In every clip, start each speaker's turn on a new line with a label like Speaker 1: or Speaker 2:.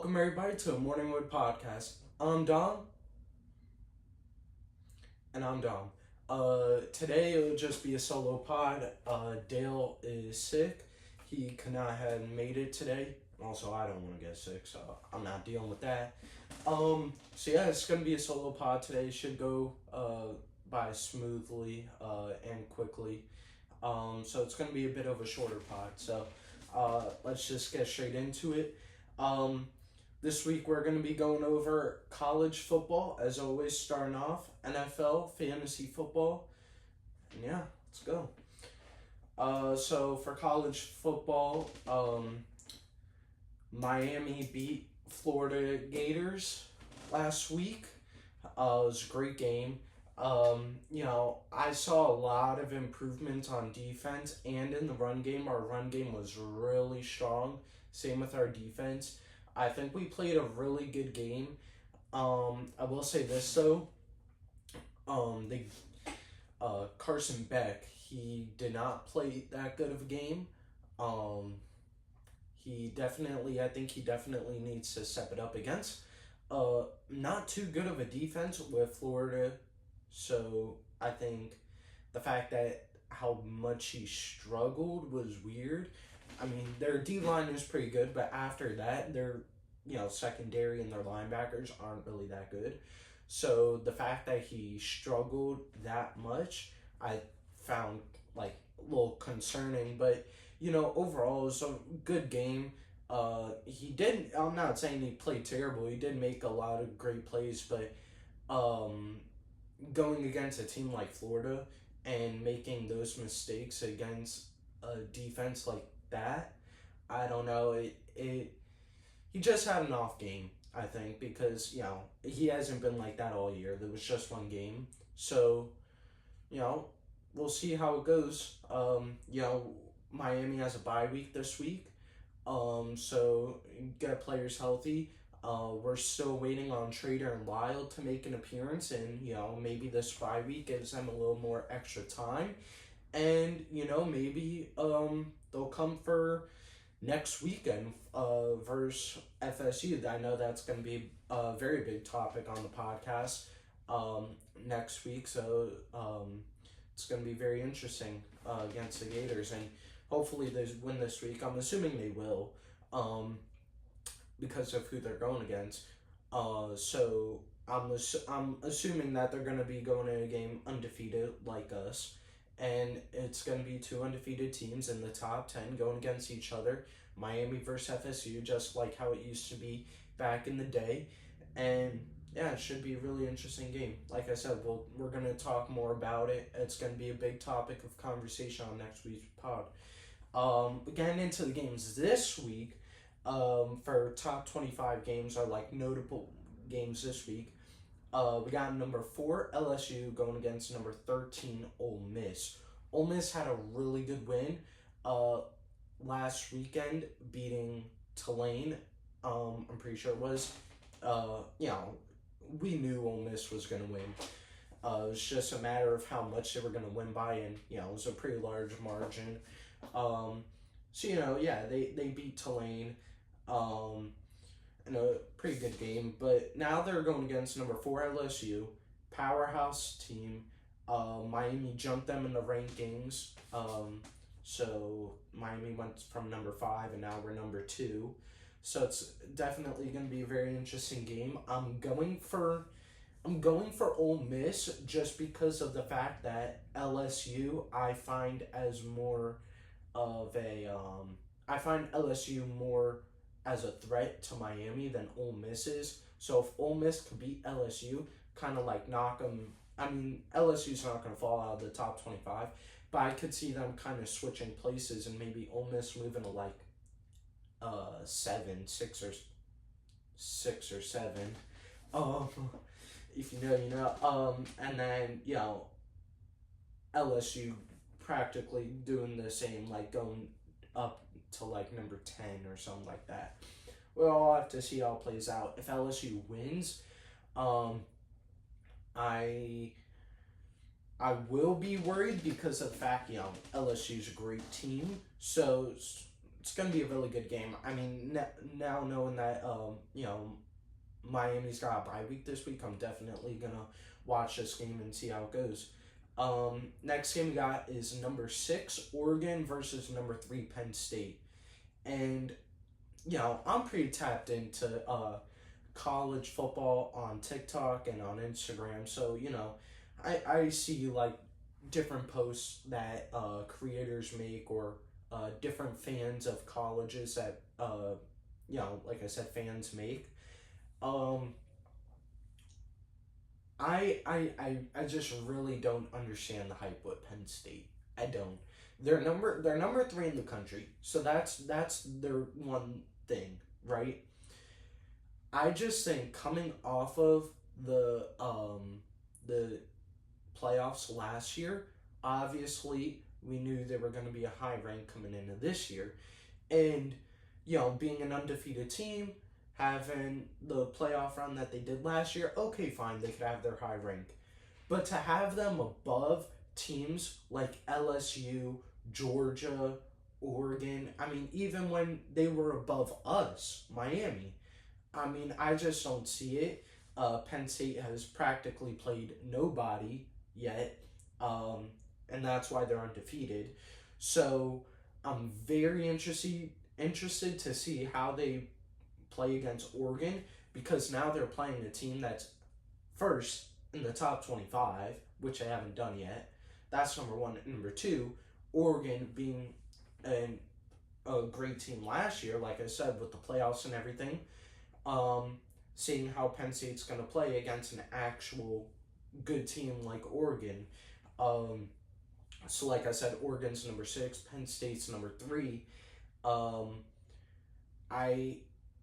Speaker 1: Welcome everybody to a Morningwood podcast. I'm Dom. And I'm Dom. Today it'll just be a solo pod. Dale is sick. He could not have made it today. Also, I don't want to get sick, so I'm not dealing with that. It's gonna be a solo pod today. Should go by smoothly and quickly. So it's gonna be a bit of a shorter pod. So let's just get straight into it. This week we're going to be going over college football, as always, starting off, NFL, fantasy football, and yeah, let's go. So for college football, Miami beat Florida Gators last week. It was a great game. I saw a lot of improvement on defense and in the run game. Our run game was really strong. Same with our defense. I think we played a really good game. I will say this though. Carson Beck, he did not play that good of a game. I think he definitely needs to step it up against not too good of a defense with Florida. So I think the fact that how much he struggled was weird. I mean, their D-line is pretty good, but after that, their secondary and their linebackers aren't really that good. So the fact that he struggled that much, I found a little concerning. But overall, it was a good game. I'm not saying he played terrible. He did make a lot of great plays, but going against a team like Florida and making those mistakes against a defense like that, I don't know. He just had an off game, I think, because he hasn't been like that all year. There was just one game, so we'll see how it goes. Miami has a bye week this week, so get players healthy. We're still waiting on Trader and Lyle to make an appearance, and maybe this bye week gives them a little more extra time, and maybe they'll come for next weekend versus FSU. I know that's going to be a very big topic on the podcast next week, so it's going to be very interesting against the Gators, and hopefully they win this week. I'm assuming they will because of who they're going against. So I'm assuming that they're going to be going in a game undefeated like us. And it's going to be two undefeated teams in the top 10 going against each other. Miami versus FSU, just like how it used to be back in the day. And yeah, it should be a really interesting game. Like I said, we're going to talk more about it. It's going to be a big topic of conversation on next week's pod. Getting into the games this week, for top 25 games are notable games this week. We got number 4 LSU going against number 13 Ole Miss. Ole Miss had a really good win last weekend, beating Tulane. I'm pretty sure it was. We knew Ole Miss was going to win. It was just a matter of how much they were going to win by, and it was a pretty large margin. They beat Tulane. In a pretty good game, but now they're going against number 4 LSU, powerhouse team. Miami jumped them in the rankings, so Miami went from number 5 and now we're number 2. So it's definitely going to be a very interesting game. I'm going for Ole Miss just because of the fact that LSU I find LSU more as a threat to Miami than Ole Miss is. So if Ole Miss could beat LSU, kind of knock them. I mean, LSU's not going to fall out of the top 25, but I could see them kind of switching places and maybe Ole Miss moving to 6 or 7. If you know. And then LSU practically doing the same, going up to number 10 or something like that. We'll all have to see how it plays out. If LSU wins, I will be worried because of the fact LSU's a great team. So it's gonna be a really good game. I mean, now knowing that Miami's got a bye week this week, I'm definitely gonna watch this game and see how it goes. Next game we got is number 6 Oregon versus number 3 Penn State, and I'm pretty tapped into college football on TikTok and on Instagram, so I see like different posts that creators make, or different fans of colleges that like I said, fans make. Um, I just really don't understand the hype with Penn State. I don't. They're number 3 in the country, so that's their one thing, right? I just think coming off of the playoffs last year, obviously we knew they were going to be a high rank coming into this year, and being an undefeated team, having the playoff run that they did last year, okay, fine, they could have their high rank. But to have them above teams like LSU, Georgia, Oregon, I mean, even when they were above us, Miami, I mean, I just don't see it. Penn State has practically played nobody yet, and that's why they're undefeated. So I'm very interested to see how they play against Oregon, because now they're playing a team that's first in the top 25, which they haven't done yet. That's number one. Number two, Oregon being a great team last year, like I said, with the playoffs and everything. Seeing how Penn State's going to play against an actual good team like Oregon. So like I said, Oregon's number 6, Penn State's number 3.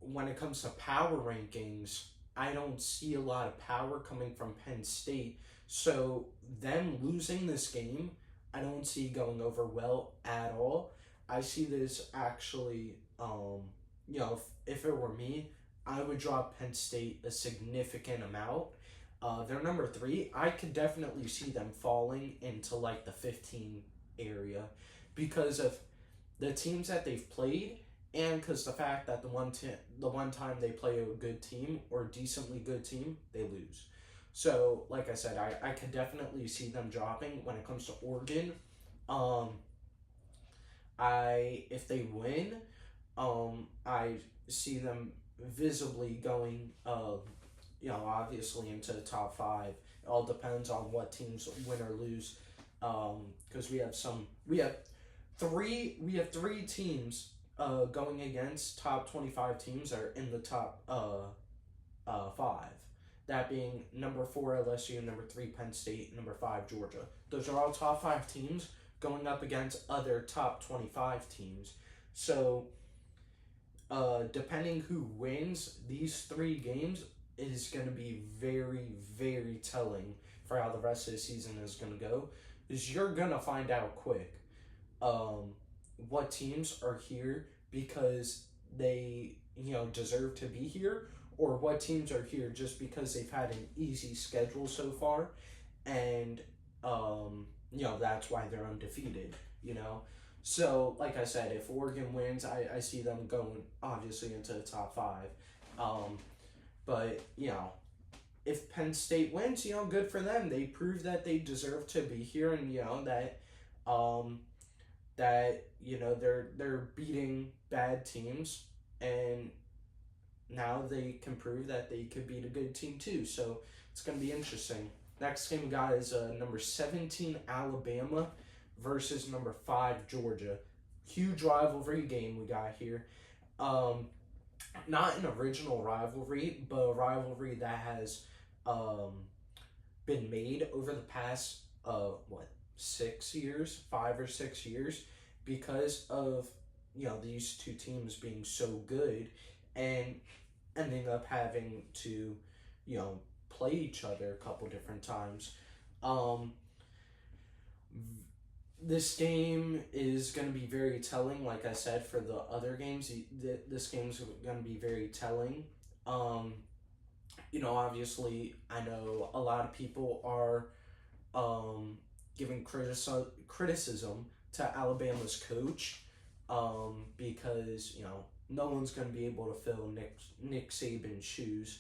Speaker 1: When it comes to power rankings, I don't see a lot of power coming from Penn State. So them losing this game, I don't see going over well at all. I see this actually, if it were me, I would drop Penn State a significant amount. They're number 3. I could definitely see them falling into like the 15 area because of the teams that they've played, and because the fact that the one time they play a good team or a decently good team, they lose. So, like I said, I could definitely see them dropping when it comes to Oregon. If they win, I see them visibly going, obviously into the top 5. It all depends on what teams win or lose. Because we have three teams going against top 25 teams that are in the top 5. That being number 4 LSU, number 3 Penn State, number 5 Georgia. Those are all top 5 teams going up against other top 25 teams. So, depending who wins these 3 games is going to be very, very telling for how the rest of the season is going to go. Because you're going to find out quick what teams are here because they, deserve to be here, or what teams are here just because they've had an easy schedule so far, and that's why they're undefeated. So like I said, if Oregon wins, I see them going obviously into the top 5. But if Penn State wins, good for them. They prove that they deserve to be here, and that they're beating bad teams, and now they can prove that they could beat a good team too. So it's going to be interesting. Next game we got is number 17 Alabama versus number 5 Georgia. Huge rivalry game we got here. Not an original rivalry, but a rivalry that has been made over the past 6 years, 5 or 6 years, because of these two teams being so good and ending up having to play each other a couple different times. This game is going to be very telling, like I said, for the other games. This game's going to be very telling. Obviously, I know a lot of people are giving criticism to Alabama's coach. because no one's going to be able to fill Nick Saban's shoes,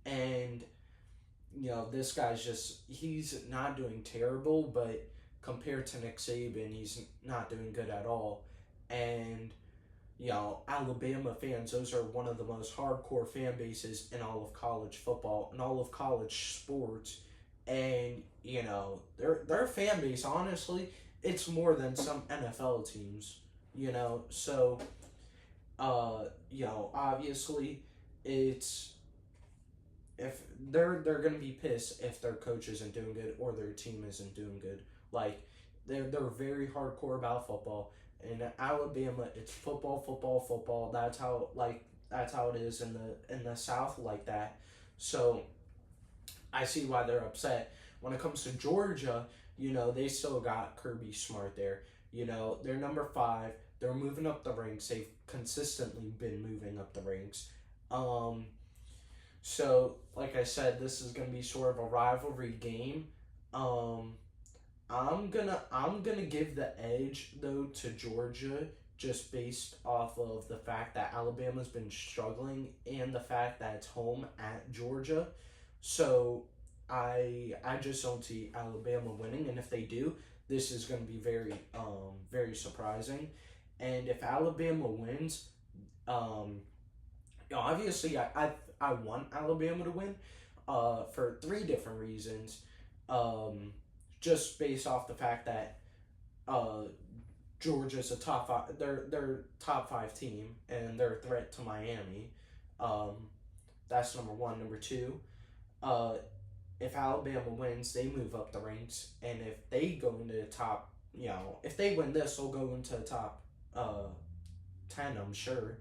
Speaker 1: and this guy's he's not doing terrible, but compared to Nick Saban, he's not doing good at all, and Alabama fans, those are one of the most hardcore fan bases in all of college football and all of college sports. And, their fan base, honestly, it's more than some NFL teams, So, obviously, it's if they're gonna be pissed if their coach isn't doing good or their team isn't doing good. Like they're very hardcore about football. In Alabama, it's football, football, football. That's how it is in the South like that. So I see why they're upset. When it comes to Georgia, they still got Kirby Smart there. They're number 5. They're moving up the ranks. They've consistently been moving up the ranks. So, like I said, this is gonna be sort of a rivalry game. I'm gonna give the edge though to Georgia just based off of the fact that Alabama's been struggling and the fact that it's home at Georgia. So I just don't see Alabama winning, and if they do, this is gonna be very surprising. And if Alabama wins, obviously I want Alabama to win, for 3 different reasons. Just based off the fact that Georgia's a top 5, they're top 5 team and they're a threat to Miami. That's number 1. Number 2, if Alabama wins, they move up the ranks, and if they go into the top, if they win this, they'll go into the top 10, I'm sure.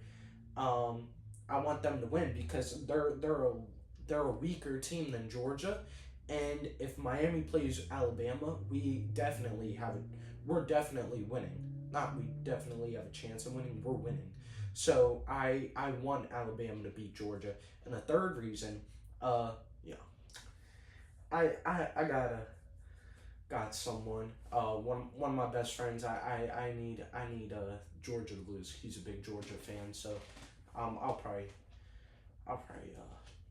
Speaker 1: I want them to win because they're a weaker team than Georgia, and if Miami plays Alabama, we're definitely winning. Not we definitely have a chance of winning. We're winning. So I want Alabama to beat Georgia. And the third reason, I got someone. One of my best friends. I need Georgia to lose. He's a big Georgia fan, so I'll probably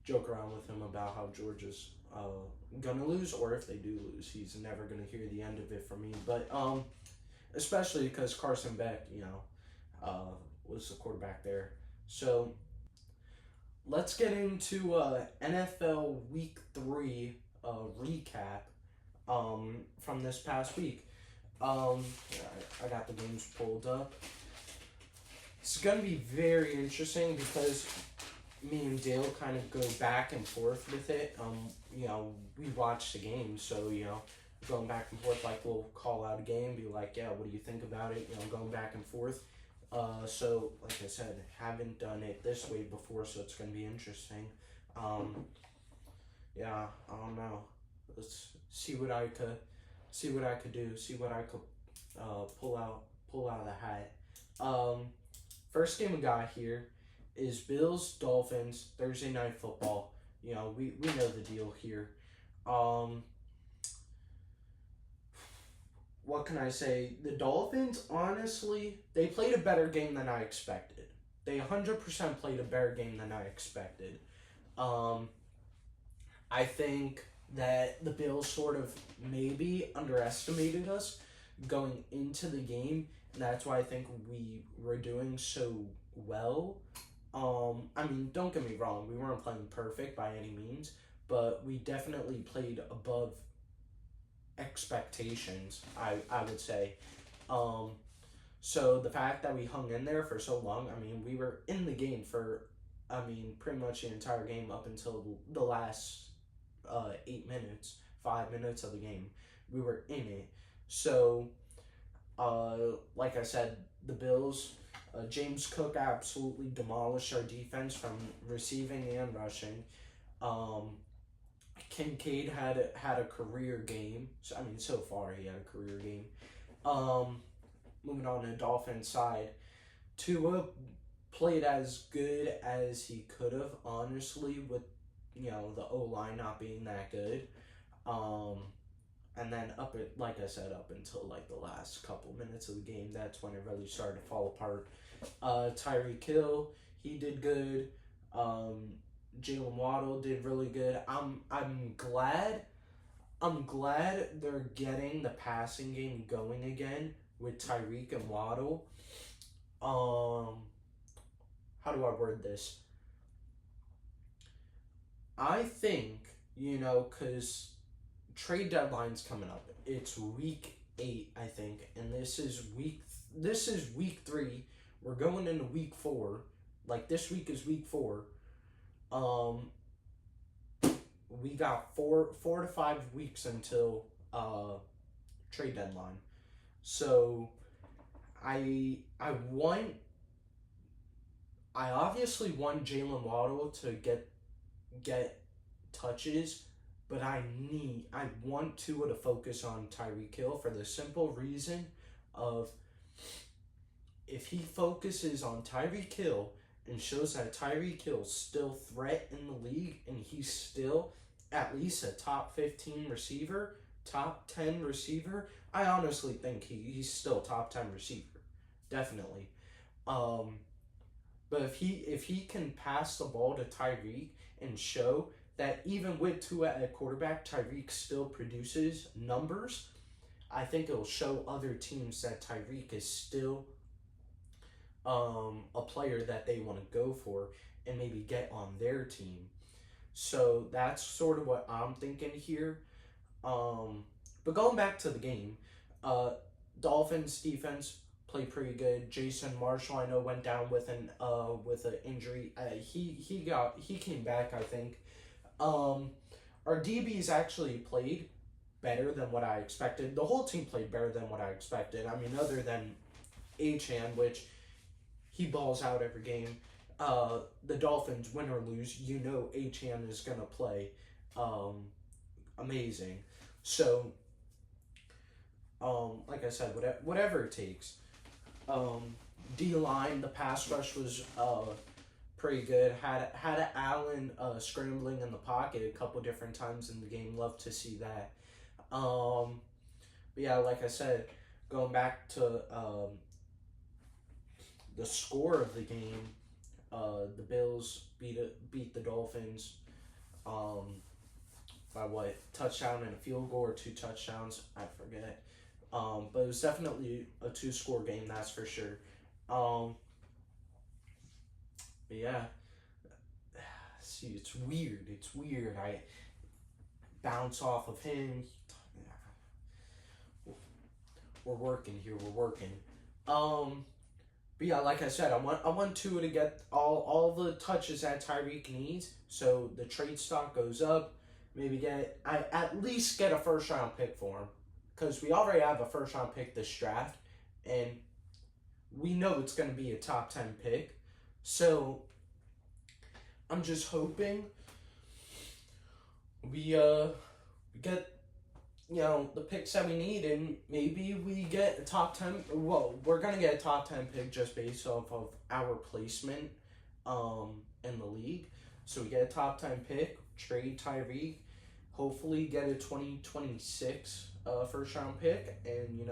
Speaker 1: joke around with him about how Georgia's gonna lose, or if they do lose, he's never gonna hear the end of it from me. But especially because Carson Beck, was the quarterback there. So let's get into NFL Week 3 recap from this past week. I got the games pulled up. It's going to be very interesting because me and Dale kind of go back and forth with it. We watch the game, so, going back and forth, like, we'll call out a game, be like, yeah, what do you think about it? Going back and forth. So, like I said, haven't done it this way before, so it's going to be interesting. Yeah, I don't know. Let's see what I could do, see what I could pull out of the hat. First game we got here is Bills Dolphins Thursday Night Football. We know the deal here. What can I say? The Dolphins, honestly, they played a better game than I expected. They 100% played a better game than I expected. I think that the Bills sort of maybe underestimated us going into the game. And that's why I think we were doing so well. I mean, don't get me wrong, we weren't playing perfect by any means, but we definitely played above expectations, I would say. So the fact that we hung in there for so long, I mean, we were in the game for, pretty much the entire game up until the last 8 minutes, 5 minutes of the game. We were in it. So, like I said, the Bills, James Cook absolutely demolished our defense from receiving and rushing. Kincaid had a career game. So far he had a career game. Moving on to the Dolphins side, Tua played as good as he could have, honestly, with the O-line not being that good. And then like I said, up until like the last couple minutes of the game, that's when it really started to fall apart. Tyreek Hill, he did good. Jalen Waddle did really good. I'm glad they're getting the passing game going again with Tyreek and Waddle. How do I word this? I think, because trade deadline's coming up. It's week 8, I think, and this is week 3. We're going into week 4. Like, this week is week 4. We got four to 5 weeks until trade deadline. So I obviously want Jalen Waddle to get touches, but I want Tua to focus on Tyreek Hill for the simple reason of, if he focuses on Tyreek Hill and shows that Tyreek Hill's still threat in the league and he's still at least a top 15 receiver, top 10 receiver, I honestly think he's still top 10 receiver. Definitely. But if he can pass the ball to Tyreek and show that even with Tua at quarterback, Tyreek still produces numbers, I think it'll show other teams that Tyreek is still a player that they want to go for and maybe get on their team. So that's sort of what I'm thinking here. But going back to the game, Dolphins defense played pretty good. Jason Marshall, I know, went down with an injury. He came back, I think. Our DBs actually played better than what I expected. The whole team played better than what I expected. I mean, other than Achane, which he balls out every game. The Dolphins, win or lose, Achane is going to play amazing. So, like I said, whatever it takes. D-line, the pass rush was pretty good. Had Allen scrambling in the pocket a couple different times in the game. Love to see that. But yeah, like I said, going back to the score of the game, the Bills beat the Dolphins by what? Touchdown and a field goal, or 2 touchdowns? I forget. But it was definitely a 2-score game, that's for sure. But yeah, see, it's weird. I bounce off of him. We're working here. But yeah, like I said, I want Tua to get all the touches that Tyreek needs, so the trade stock goes up. Maybe at least get a first round pick for him, because we already have a first round pick this draft, and we know it's going to be a top 10 pick. So I'm just hoping we get the picks that we need, and maybe we get a top 10. Well, we're going to get a top 10 pick just based off of our placement in the league. So we get a top 10 pick, trade Tyreek, hopefully get a 2026 first round pick, and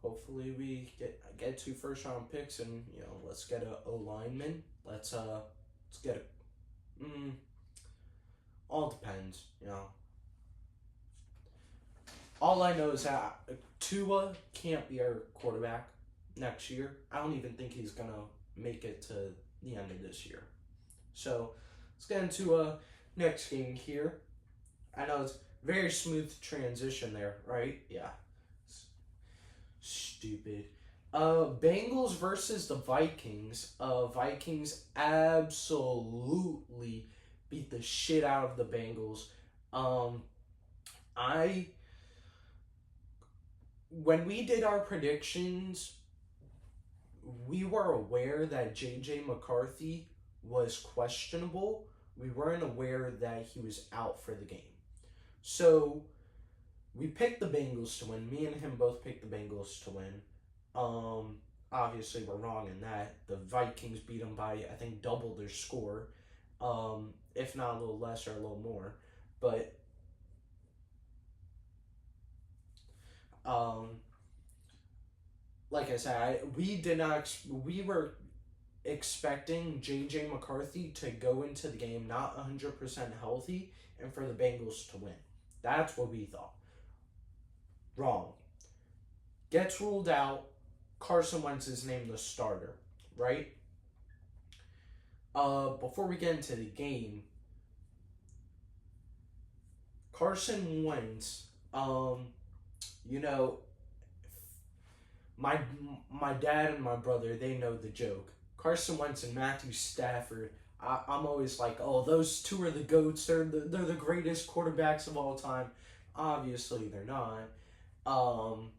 Speaker 1: hopefully we get 2 first round picks, and let's get a lineman. Let's get a all depends, All I know is that Tua can't be our quarterback next year. I don't even think he's gonna make it to the end of this year. So let's get into next game here. I know it's very smooth transition there, right? Yeah. Stupid. Bengals versus the Vikings. Vikings absolutely beat the shit out of the Bengals. When we did our predictions, we were aware that J.J. McCarthy was questionable. We weren't aware that he was out for the game. So we picked the Bengals to win. Me and him both picked the Bengals to win. Obviously we're wrong in that. The Vikings beat them by, I think, double their score. if not a little less or a little more. But um, like I said, we were expecting JJ McCarthy to go into the game not 100% healthy and for the Bengals to win. That's what we thought. Wrong. Gets ruled out. Carson Wentz is named the starter, right? Before we get into the game, Carson Wentz, you know, my my dad and my brother, they know the joke. Carson Wentz and Matthew Stafford. I'm always like, oh, those two are the goats. They're the greatest quarterbacks of all time. Obviously, they're not. Um,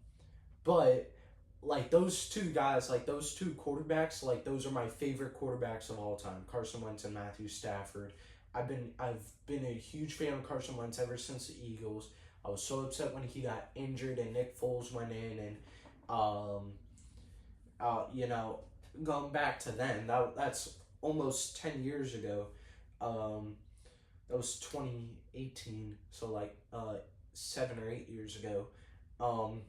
Speaker 1: but like those two guys, like those two quarterbacks, like those are my favorite quarterbacks of all time. Carson Wentz and Matthew Stafford. I've been a huge fan of Carson Wentz ever since the Eagles. I was so upset when he got injured and Nick Foles went in and um you know, going back to then, that's almost 10 years ago. Um, that was 2018, so like 7 or 8 years ago. Um,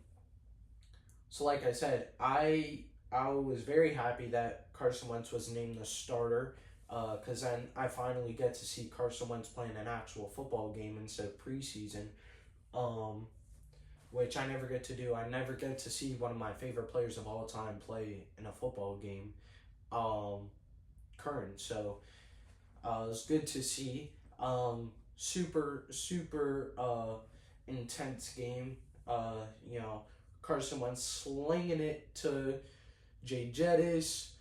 Speaker 1: so like I said, I was very happy that Carson Wentz was named the starter. Because then I finally get to see Carson Wentz playing an actual football game instead of preseason. Um, which I never get to do. I never get to see one of my favorite players of all time play in a football game. Um, Current. So it was good to see. Super intense game. You know, Carson Wentz slinging it to Jay Jettis.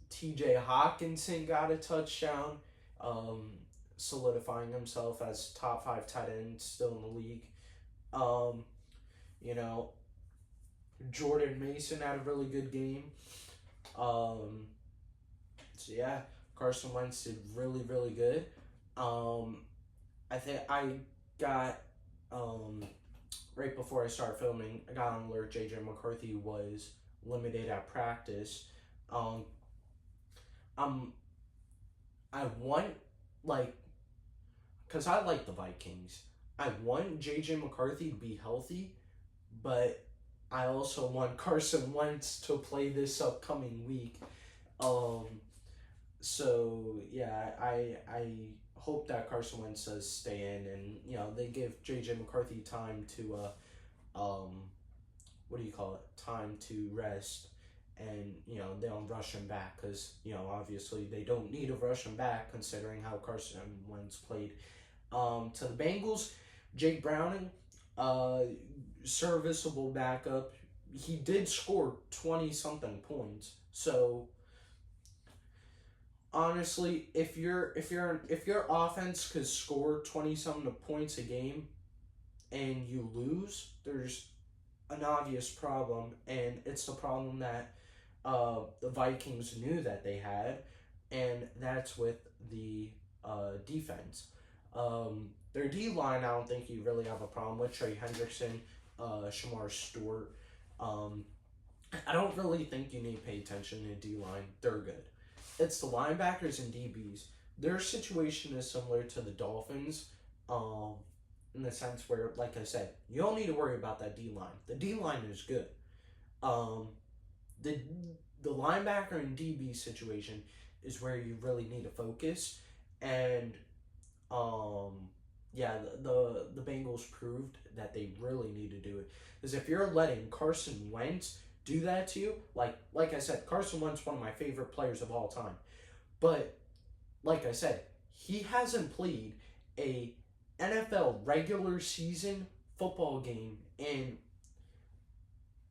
Speaker 1: T.J. Hawkinson got a touchdown, um, solidifying himself as top five tight end still in the league. Um, you know, Jordan Mason had a really good game. Um, so yeah, Carson Wentz did really, really good. Um, I think I got right before I started filming, I got an alert JJ McCarthy was limited at practice. Um, I'm I want like because I like the Vikings. I want JJ McCarthy to be healthy, but I also want Carson Wentz to play this upcoming week. Um, so yeah, I hope that Carson Wentz does stay in, and you know they give JJ McCarthy time to what do you call it? Time to rest, and you know they don't rush him back because you know obviously they don't need to rush him back considering how Carson Wentz played. To the Bengals, Jake Browning, uh, serviceable backup. He did score 20 something points. So honestly, if your offense could score 20 something points a game and you lose, there's an obvious problem, and it's the problem that the Vikings knew that they had, and that's with the defense. Their D line, I don't think you really have a problem with. Trey Hendrickson, Shamar Stewart. Um, I don't really think you need to pay attention to D line. They're good. It's the linebackers and DBs. Their situation is similar to the Dolphins, in the sense where, like I said, you don't need to worry about that D line. The D line is good. Um, the the linebacker and DB situation is where you really need to focus, and um, yeah, the Bengals proved that they really need to do it. Because if you're letting Carson Wentz do that to you, like I said, Carson Wentz one of my favorite players of all time, but like I said, he hasn't played a NFL regular season football game in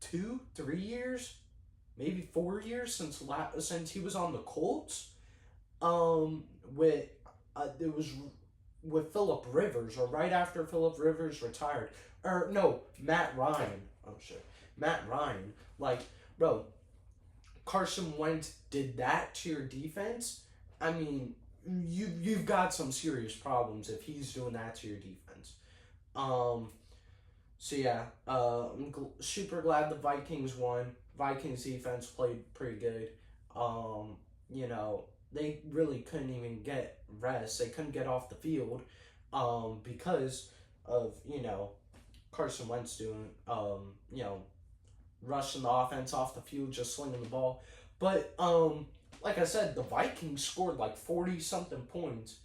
Speaker 1: 2, 3 years, maybe 4 years since he was on the Colts. With it was with Philip Rivers or right after Philip Rivers retired, or no, Matt Ryan. Oh shit, Matt Ryan. Like, bro, Carson Wentz did that to your defense. I mean, you've got some serious problems if he's doing that to your defense. Um, so yeah, I'm super glad the Vikings won. Vikings defense played pretty good. You know, they really couldn't even get rest. They couldn't get off the field because of, Carson Wentz doing, rushing the offense off the field, just slinging the ball. But like I said, the Vikings scored like 40 something points.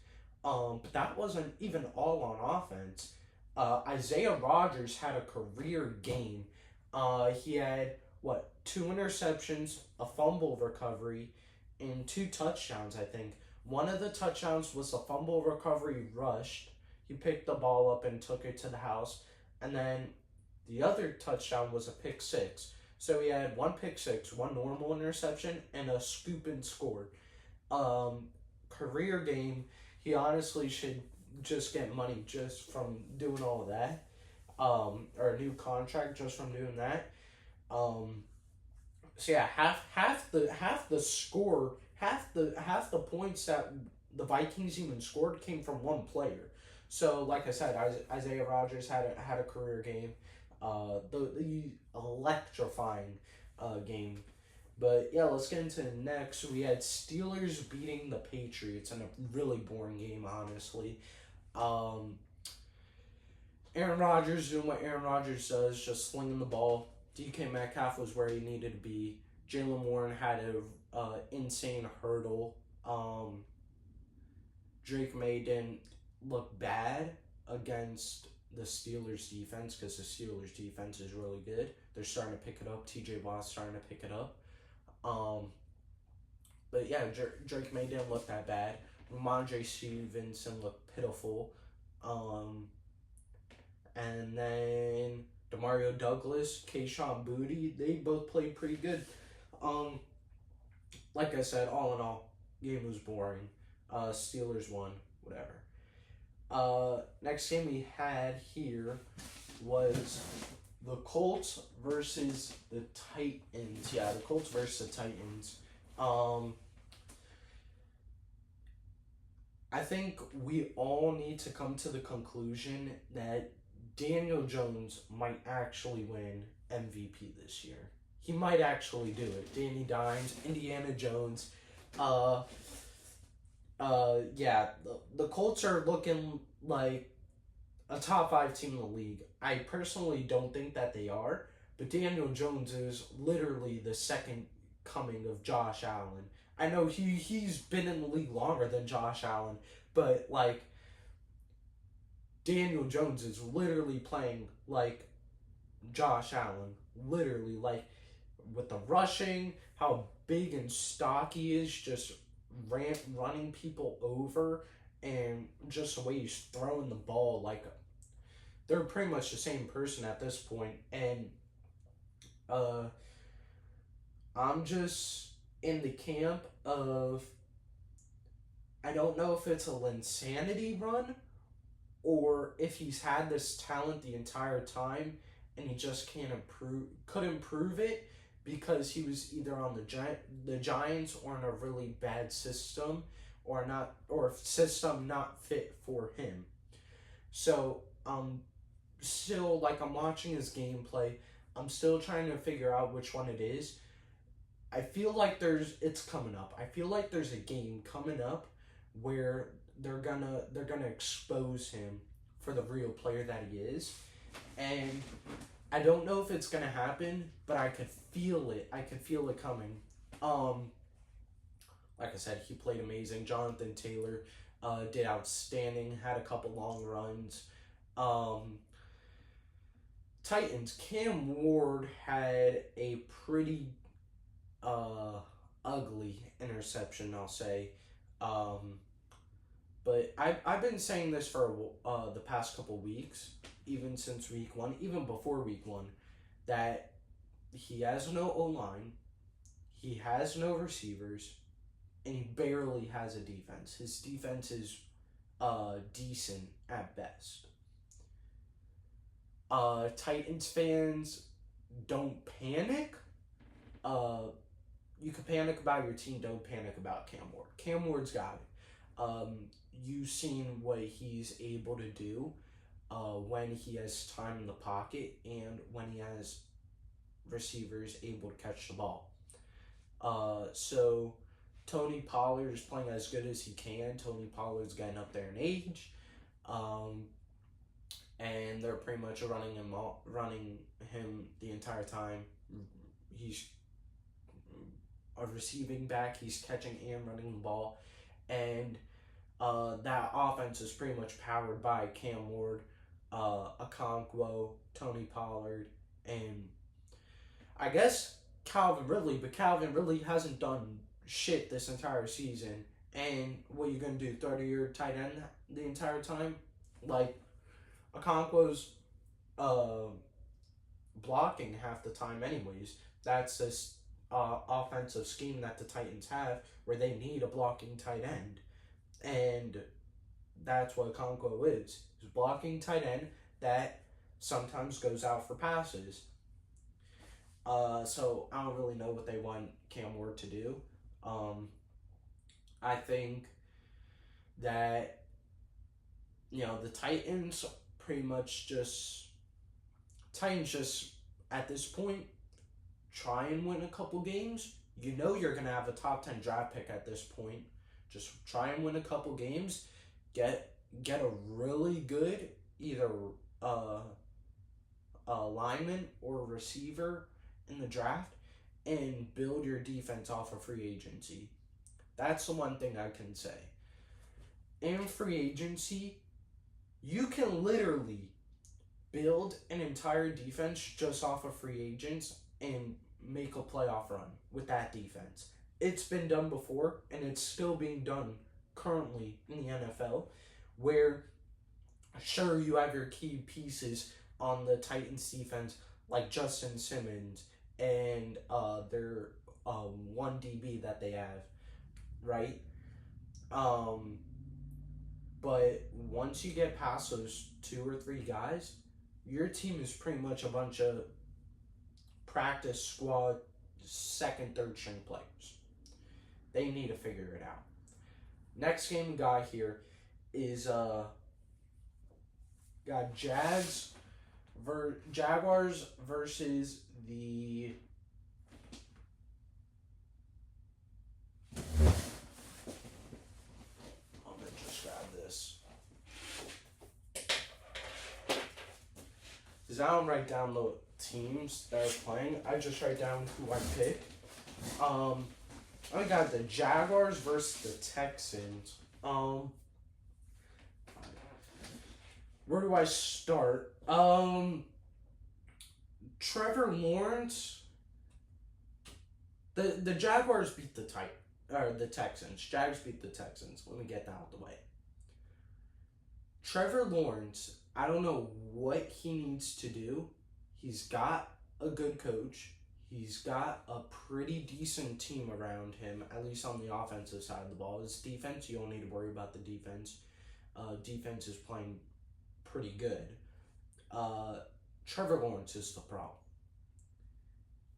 Speaker 1: But that wasn't even all on offense. Isaiah Rodgers had a career game. He had two interceptions, a fumble recovery, and 2 touchdowns, I think. One of the touchdowns was a fumble recovery rushed. He picked the ball up and took it to the house. And then the other touchdown was a pick 6. So he had 1 pick 6, 1 normal interception, and a scoop and scored. Career game. He honestly should just get money just from doing all of that. Or a new contract just from doing that. So yeah, half the score, half the points that the Vikings even scored came from one player. So like I said, Isaiah Rodgers had a career game, the electrifying game. But yeah, let's get into next. We had Steelers beating the Patriots in a really boring game, honestly. Aaron Rodgers doing what Aaron Rodgers does, just slinging the ball. DK Metcalf was where he needed to be. Jalen Warren had an insane hurdle. Drake May didn't look bad against the Steelers defense because the Steelers defense is really good. They're starting to pick it up. TJ Watt's starting to pick it up. But yeah, Drake May didn't look that bad. Ramondre Stevenson looked pitiful. And then Demario Douglas, Kayshon Boutte, they both played pretty good. Like I said, all in all, game was boring. Steelers won, whatever. Next game we had here was the Colts versus the Titans. Yeah, the Colts versus the Titans. I think we all need to come to the conclusion that Daniel Jones might actually win MVP this year. He might actually do it. Danny Dimes, Indiana Jones. Yeah, the Colts are looking like a top 5 team in the league. I personally don't think that they are, but Daniel Jones is literally the second coming of Josh Allen. I know he's been in the league longer than Josh Allen, but like Daniel Jones is literally playing like Josh Allen. Literally, like with the rushing, how big and stocky he is, just running people over, and just the way he's throwing the ball, like they're pretty much the same person at this point. And I'm just in the camp of, I don't know if it's a Linsanity run or if he's had this talent the entire time and he just couldn't prove it because he was either on the Giants or in a really bad system or system not fit for him. So still, like, I'm watching his gameplay. I'm still trying to figure out which one it is. I feel like it's coming up. I feel like there's a game coming up where they're gonna expose him for the real player that he is. And I don't know if it's gonna happen, but I could feel it. I could feel it coming. Like I said, he played amazing. Jonathan Taylor did outstanding, had a couple long runs. Titans, Cam Ward had a pretty ugly interception, I'll say. But I've been saying this for the past couple weeks, even since week 1, even before week 1, that he has no O-line, he has no receivers, and he barely has a defense. His defense is decent at best. Titans fans, don't panic. You can panic about your team, don't panic about Cam Ward. Cam Ward's got it. You've seen what he's able to do when he has time in the pocket and when he has receivers able to catch the ball. So Tony Pollard is playing as good as he can. Tony Pollard's getting up there in age. And they're pretty much running him the entire time. He's a receiving back. He's catching and running the ball. And that offense is pretty much powered by Cam Ward, Okonkwo, Tony Pollard, and I guess Calvin Ridley. But Calvin Ridley hasn't done shit this entire season. And what are you going to do, 30-year tight end the entire time? Like, Okonkwo's blocking half the time anyways. That's this offensive scheme that the Titans have where they need a blocking tight end. And that's what Okonkwo is. He's a blocking tight end that sometimes goes out for passes. So I don't really know what they want Cam Ward to do. I think that, the Titans pretty much at this point try and win a couple games. You're going to have a top 10 draft pick at this point. Just try and win a couple games. Get a really good either lineman or receiver in the draft and build your defense off of free agency. That's the one thing I can say. In free agency, you can literally build an entire defense just off of free agents and make a playoff run with that defense. It's been done before, and it's still being done currently in the NFL, where, sure, you have your key pieces on the Titans defense, like Justin Simmons and their one DB that they have, right? But once you get past those 2 or 3 guys, your team is pretty much a bunch of practice squad, second, third string players. They need to figure it out. Next game we got here is got Jaguars versus the because I don't write down the teams that are playing. I just write down who I pick. I got the Jaguars versus the Texans. Where do I start? Trevor Lawrence. The Jaguars beat the Texans. Jags beat the Texans. Let me get that out of the way. Trevor Lawrence, I don't know what he needs to do. He's got a good coach. He's got a pretty decent team around him, at least on the offensive side of the ball. His defense, you don't need to worry about the defense. Defense is playing pretty good. Trevor Lawrence is the problem.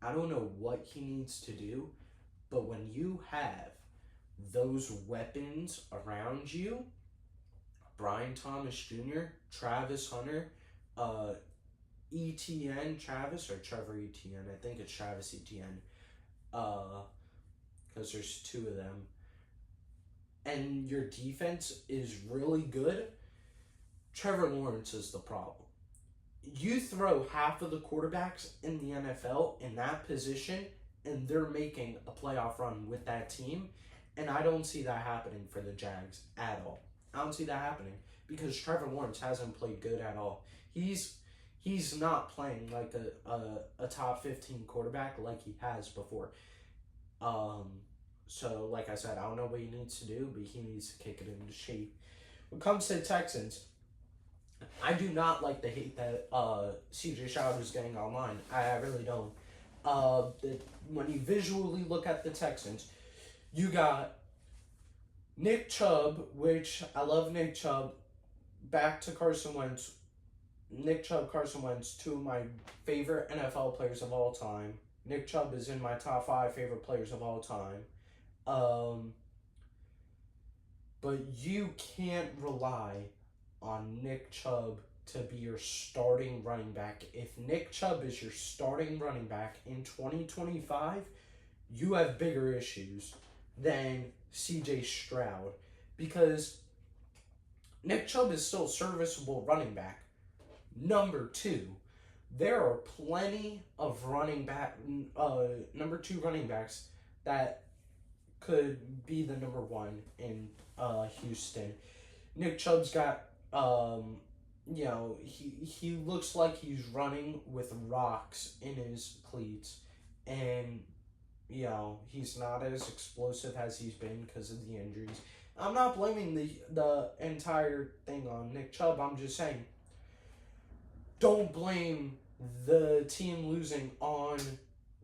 Speaker 1: I don't know what he needs to do, but when you have those weapons around you, Brian Thomas Jr., Travis Hunter, Etienne Travis, or Trevor Etienne, I think it's Travis Etienne, because there's 2 of them, and your defense is really good, Trevor Lawrence is the problem. You throw half of the quarterbacks in the NFL in that position, and they're making a playoff run with that team, and I don't see that happening for the Jags at all. I don't see that happening because Trevor Lawrence hasn't played good at all. He's not playing like a top 15 quarterback like he has before. So like I said, I don't know what he needs to do, but he needs to kick it into shape. When it comes to the Texans, I do not like the hate that CJ Stroud is getting online. I really don't. When you visually look at the Texans, you got Nick Chubb, which I love Nick Chubb, back to Carson Wentz. Nick Chubb, Carson Wentz, 2 of my favorite NFL players of all time. Nick Chubb is in my top 5 favorite players of all time. But you can't rely on Nick Chubb to be your starting running back. If Nick Chubb is your starting running back in 2025, you have bigger issues than CJ Stroud, because Nick Chubb is still a serviceable running back. Number two, there are plenty of number two running backs that could be the number one in Houston. Nick Chubb's got, he looks like he's running with rocks in his cleats, and he's not as explosive as he's been because of the injuries. I'm not blaming the entire thing on Nick Chubb. I'm just saying, don't blame the team losing on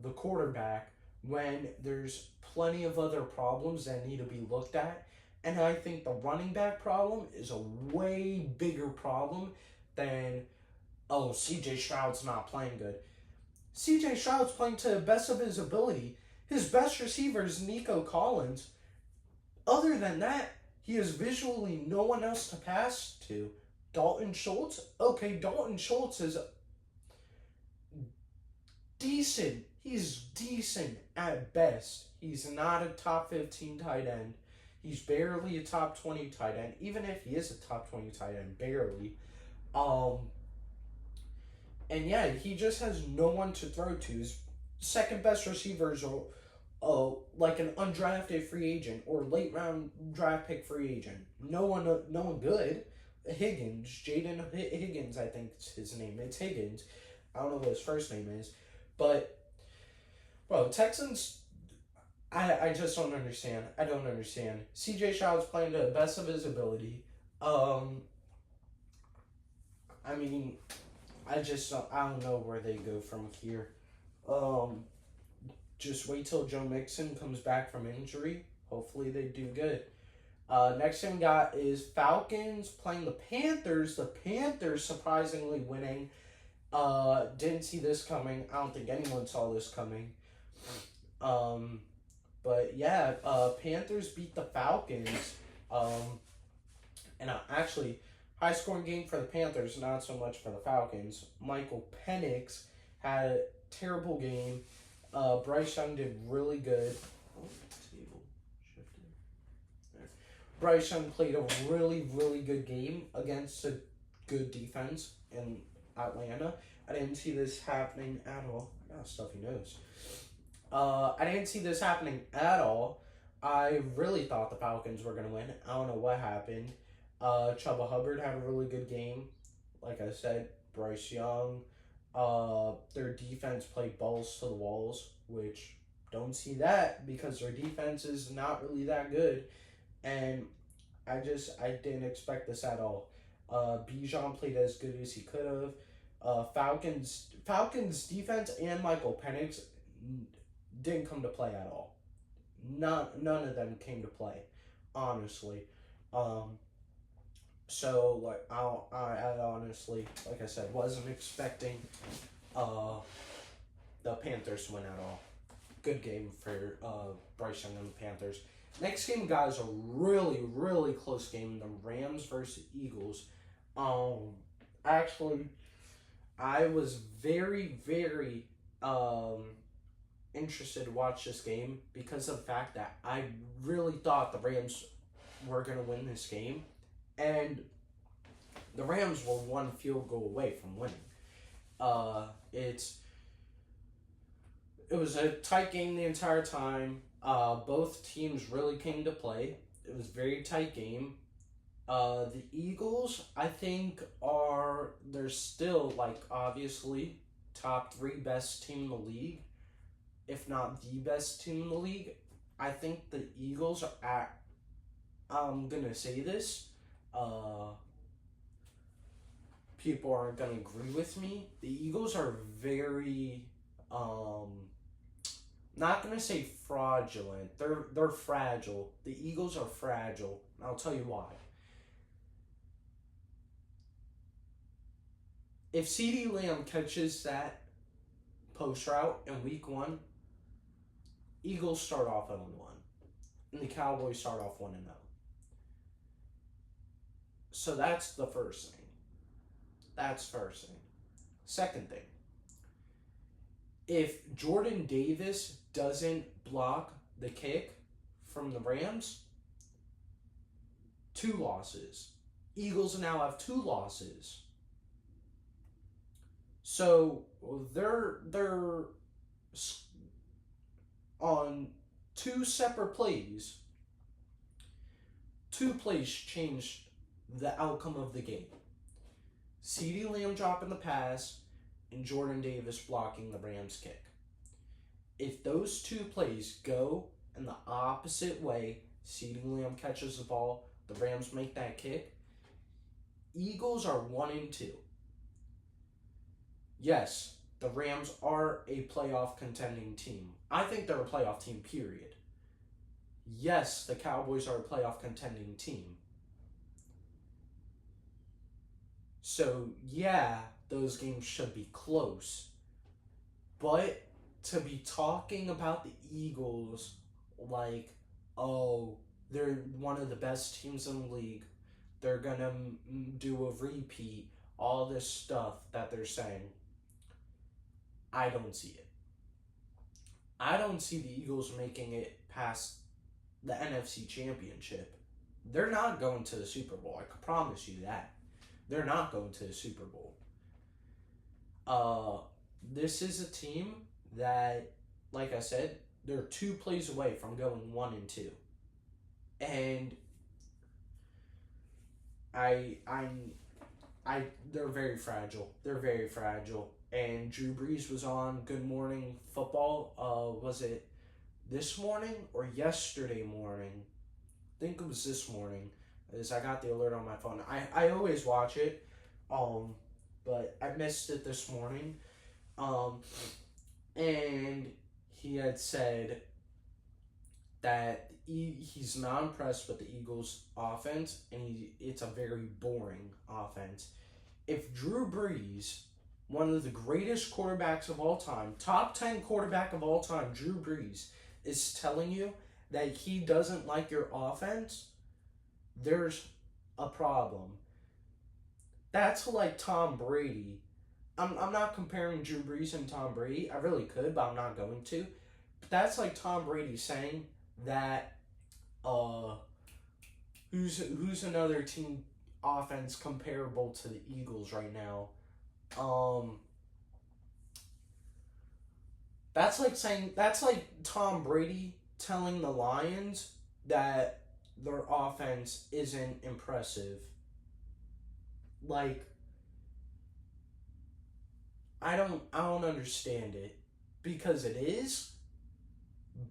Speaker 1: the quarterback when there's plenty of other problems that need to be looked at. And I think the running back problem is a way bigger problem than, CJ Stroud's not playing good. CJ Stroud's playing to the best of his ability. His best receiver is Nico Collins. Other than that, he has visually no one else to pass to. Dalton Schultz? Okay, Dalton Schultz is decent. He's decent at best. He's not a top 15 tight end. He's barely a top 20 tight end. Even if he is a top 20 tight end, barely. And yeah, he just has no one to throw to. His second best receivers are like an undrafted free agent or late round draft pick free agent. No one good. Higgins, Jaden Higgins, I think his name. It's Higgins. I don't know what his first name is, but bro, Texans. I just don't understand. I don't understand. CJ Stroud's playing to the best of his ability. I mean, I don't know where they go from here. Just wait till Joe Mixon comes back from injury. Hopefully they do good. Next thing we got is Falcons playing the Panthers. The Panthers surprisingly winning. Didn't see this coming. I don't think anyone saw this coming. But yeah, Panthers beat the Falcons. And actually, high scoring game for the Panthers, not so much for the Falcons. Michael Penix had a terrible game. Bryce Young did really good. Bryce Young played a really, really good game against a good defense in Atlanta. I didn't see this happening at all. I got a stuffy nose. I didn't see this happening at all. I really thought the Falcons were going to win. I don't know what happened. Chuba Hubbard had a really good game. Like I said, Bryce Young. Their defense played balls to the walls, which don't see that because their defense is not really that good. And I didn't expect this at all. Bijan played as good as he could have. Falcons defense and Michael Penix didn't come to play at all. None of them came to play, honestly. So like I honestly, like I said, wasn't expecting the Panthers to win at all. Good game for Bryce Young and the Panthers. Next game, guys, a really, really close game. The Rams versus Eagles. Actually, I was very, very interested to watch this game because of the fact that I really thought the Rams were going to win this game. And the Rams were one field goal away from winning. It was a tight game the entire time. Both teams really came to play. It was a very tight game. The Eagles, I think, they're still, like, obviously top 3 best team in the league, if not the best team in the league. I think the Eagles are at, I'm going to say this, people aren't going to agree with me. The Eagles are very, not going to say fraudulent. They're fragile. The Eagles are fragile. And I'll tell you why. If CeeDee Lamb catches that post route in week 1, Eagles start off 0-1. And the Cowboys start off 1-0. So that's the first thing. Second thing. If Jordan Davis doesn't block the kick from the Rams, 2 losses. Eagles now have 2 losses. So they're on 2 separate plays. 2 plays changed the outcome of the game. CeeDee Lamb dropping the pass and Jordan Davis blocking the Rams kick. If those 2 plays go in the opposite way, CeeDee Lamb catches the ball, the Rams make that kick, Eagles are 1-2. Yes, the Rams are a playoff contending team. I think they're a playoff team, period. Yes, the Cowboys are a playoff contending team. So, yeah, those games should be close. But to be talking about the Eagles like, oh, they're one of the best teams in the league, they're going to do a repeat, all this stuff that they're saying, I don't see it. I don't see the Eagles making it past the NFC Championship. They're not going to the Super Bowl. I can promise you that. They're not going to the Super Bowl. This is a team that, like I said, they're 2 plays away from going 1-2. And they're very fragile. They're very fragile. And Drew Brees was on Good Morning Football. Was it this morning or yesterday morning? I think it was this morning, as I got the alert on my phone. I always watch it, but I missed it this morning. And he had said that he's not impressed with the Eagles' offense, and it's a very boring offense. If Drew Brees, one of the greatest quarterbacks of all time, top 10 quarterback of all time, Drew Brees, is telling you that he doesn't like your offense, there's a problem. That's like Tom Brady. I'm not comparing Drew Brees and Tom Brady. I really could, but I'm not going to. But that's like Tom Brady saying that who's another team offense comparable to the Eagles right now? That's like Tom Brady telling the Lions that their offense isn't impressive. Like, I don't understand it, because it is,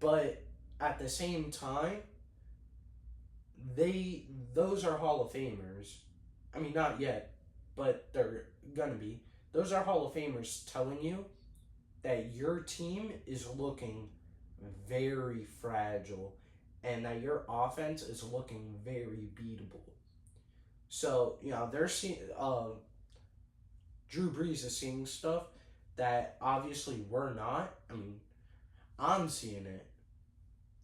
Speaker 1: but at the same time, those are Hall of Famers. I mean, not yet, but they're gonna be. Those are Hall of Famers telling you that your team is looking very fragile and that your offense is looking very beatable. So, they're seeing, Drew Brees is seeing stuff that obviously we're not. I mean, I'm seeing it.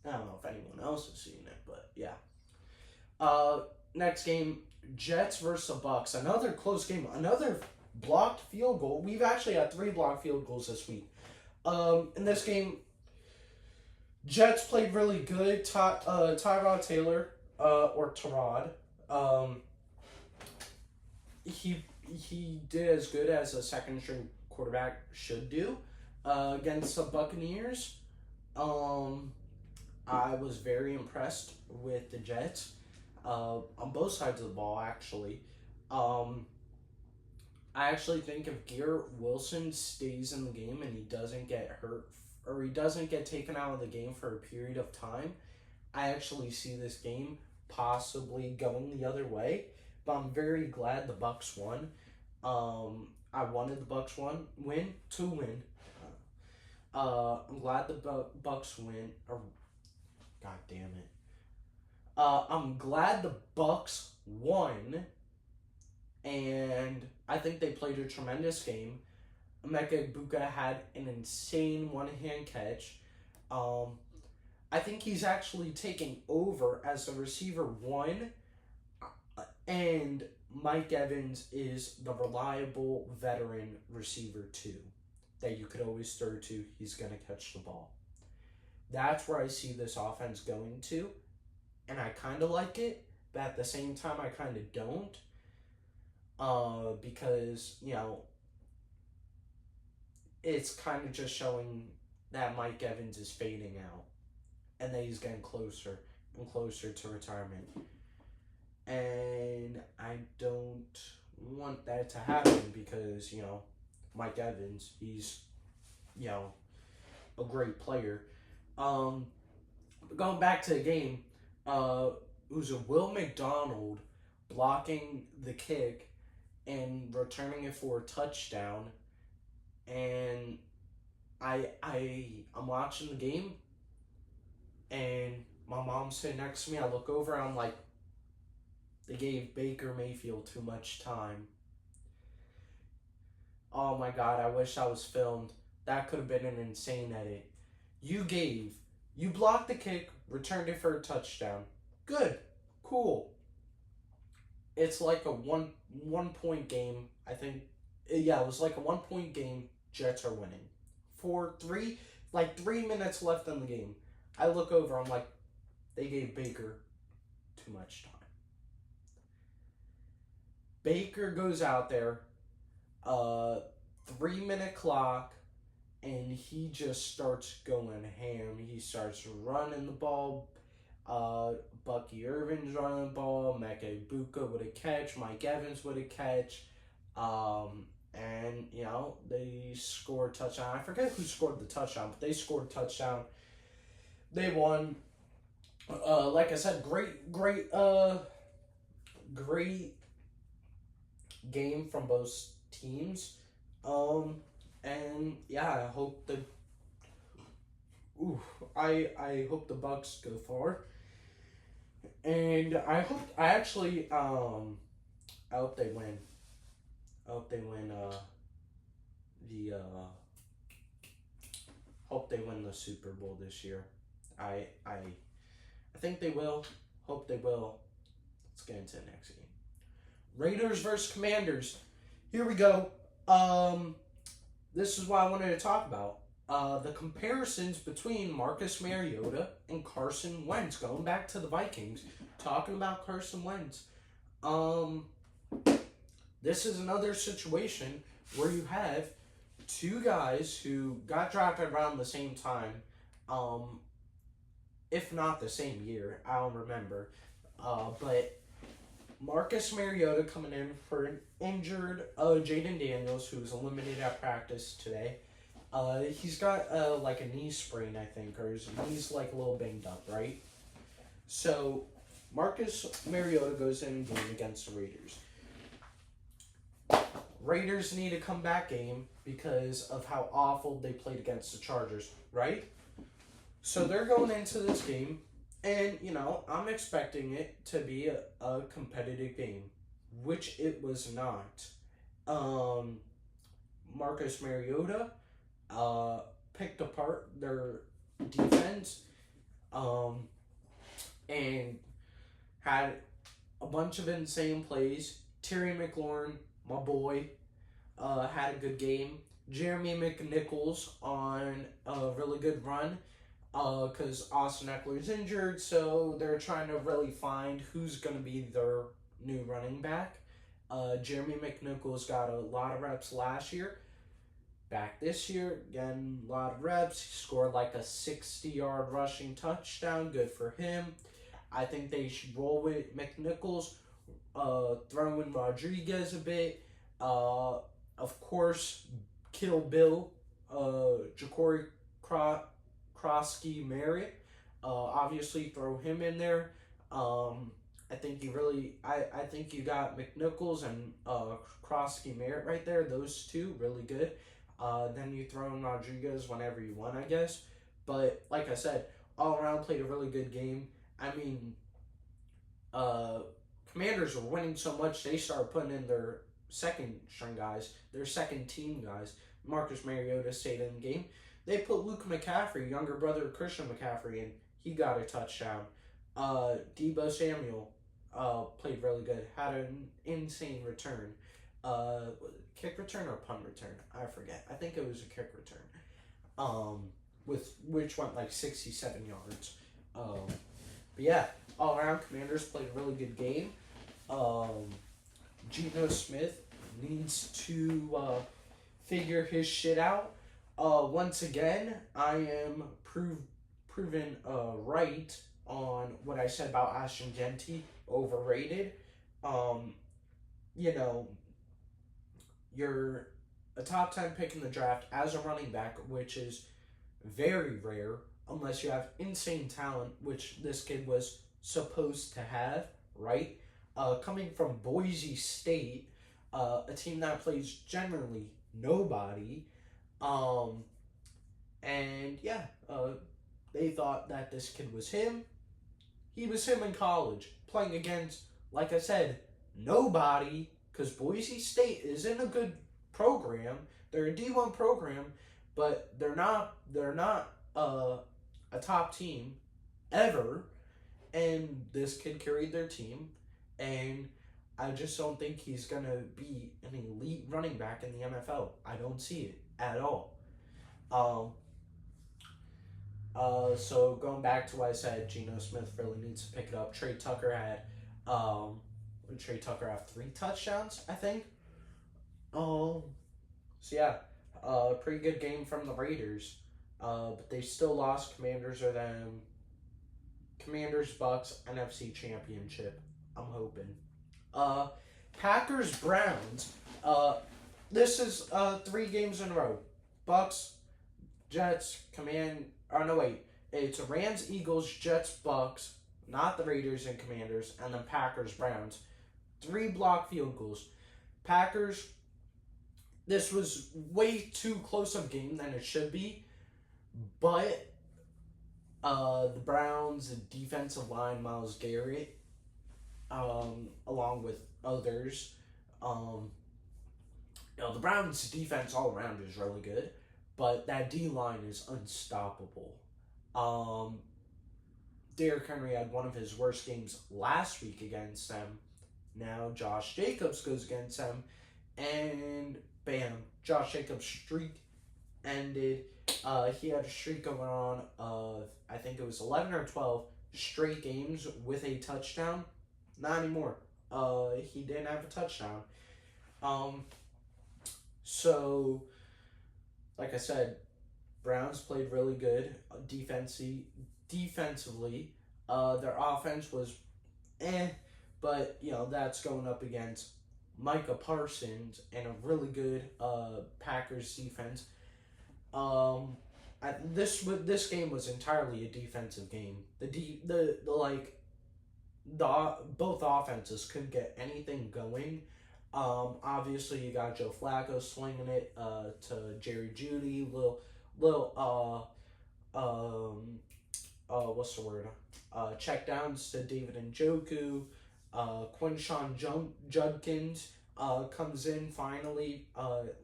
Speaker 1: I don't know if anyone else is seeing it, but yeah. Next game, Jets versus Bucks. Another close game. Another blocked field goal. We've actually had 3 blocked field goals this week. In this game, Jets played really good. Tyrod Taylor, or Tyrod, he did as good as a second-string quarterback should do against the Buccaneers. I was very impressed with the Jets on both sides of the ball, actually. I actually think if Garrett Wilson stays in the game and he doesn't get hurt or he doesn't get taken out of the game for a period of time, I actually see this game possibly going the other way. But I'm very glad the Bucks won. I wanted the Bucks win to win. I'm glad the Bucks win. Or, God damn it. I'm glad the Bucks won, and I think they played a tremendous game. Emeka Egbuka had an insane one-hand catch. I think he's actually taking over as the receiver 1, and Mike Evans is the reliable veteran receiver 2 that you could always throw to. He's going to catch the ball. That's where I see this offense going to, and I kind of like it, but at the same time, I kind of don't. Because it's kind of just showing that Mike Evans is fading out, and that he's getting closer and closer to retirement. And I don't want that to happen because Mike Evans, he's a great player. Going back to the game, it was a Will McDonald blocking the kick and returning it for a touchdown. And I'm watching the game, and my mom's sitting next to me. I look over, and I'm like, they gave Baker Mayfield too much time. Oh my God, I wish that was filmed. That could have been an insane edit. You blocked the kick, returned it for a touchdown. Good. Cool. It's like a one point game. I think, yeah, it was like a 1 point game. Jets are winning. For 3 minutes left in the game. I look over, I'm like, they gave Baker too much time. Baker goes out there, 3 minute clock, and he just starts going ham. He starts running the ball. Bucky Irvin's running the ball. Mecca Ibuka with a catch. Mike Evans with a catch. And they scored a touchdown. I forget who scored the touchdown, but they scored a touchdown. They won. Like I said, great game from both teams. And yeah, I hope I hope the Bucks go far. And I hope they win. I hope they win hope they win the Super Bowl this year. I think they will. Hope they will. Let's get into the next game. Raiders versus Commanders. Here we go. This is what I wanted to talk about. The comparisons between Marcus Mariota and Carson Wentz. Going back to the Vikings, talking about Carson Wentz. This is another situation where you have two guys who got drafted around the same time, if not the same year. I don't remember. But Marcus Mariota coming in for an injured Jaden Daniels, who was eliminated at practice today. He's got like a knee sprain, I think, or his knee's like a little banged up, right? So Marcus Mariota goes in game against the Raiders. Raiders need a comeback game because of how awful they played against the Chargers, right? So they're going into this game, and, I'm expecting it to be a competitive game, which it was not. Marcus Mariota picked apart their defense and had a bunch of insane plays. Terry McLaurin, my boy, had a good game. Jeremy McNichols on a really good run because Austin Eckler's injured, so they're trying to really find who's going to be their new running back. Jeremy McNichols got a lot of reps last year. Back this year, again, a lot of reps. He scored like a 60-yard rushing touchdown. Good for him. I think they should roll with McNichols, throw in Rodriguez a bit. Of course, Kill Bill, Ja'Cory Krosky Merritt. Obviously, throw him in there. I think you got McNichols and Krosky Merritt right there. Those two really good. Then you throw in Rodriguez whenever you want, I guess. But like I said, all around played a really good game. I mean, Commanders were winning so much they started putting in their second string guys, their second team guys. Marcus Mariota stayed in the game. They put Luke McCaffrey, younger brother of Christian McCaffrey, in. He got a touchdown. Deebo Samuel played really good. Had an insane return. Kick return or punt return? I forget. I think it was a kick return. which went like 67 yards. But yeah, all around, Commanders played a really good game. Geno Smith needs to figure his shit out. Once again, I am proven right on what I said about Ashton Genty, overrated. You know, you're a top 10 pick in the draft as a running back, which is very rare unless you have insane talent, which this kid was supposed to have, right? Coming from Boise State, a team that plays generally nobody, and yeah, they thought that this kid was him. He was him in college, playing against, like I said, nobody, because Boise State isn't a good program. They're a D1 program, but they're not a top team ever. And this kid carried their team, and I just don't think he's gonna be an elite running back in the NFL. I don't see it at all. So going back to what I said, Geno Smith really needs to pick it up. Trey Tucker had 3 touchdowns, I think. So yeah, pretty good game from the Raiders. But they still lost. Commanders are them. Commanders Bucks NFC Championship. I'm hoping. Packers Browns. This is 3 games in a row. Bucks, Jets, it's Rams, Eagles, Jets, Bucks, not the Raiders and Commanders, and then Packers Browns. 3 block field goals. Packers. This was way too close of a game than it should be, but the Browns' defensive line, Myles Garrett, along with others, the Browns' defense all around is really good, but that D-line is unstoppable. Derrick Henry had one of his worst games last week against them. Now Josh Jacobs goes against them, and bam, Josh Jacobs' streak ended. He had a streak going on of, I think it was 11 or 12 straight games with a touchdown. Not anymore. He didn't have a touchdown. So, like I said, Browns played really good defensively. Their offense was but, that's going up against Micah Parsons and a really good Packers defense. This game was entirely a defensive game. Both offenses couldn't get anything going. Obviously you got Joe Flacco slinging it to Jerry Jeudy, check downs to David Njoku. Quinshon Judkins comes in finally.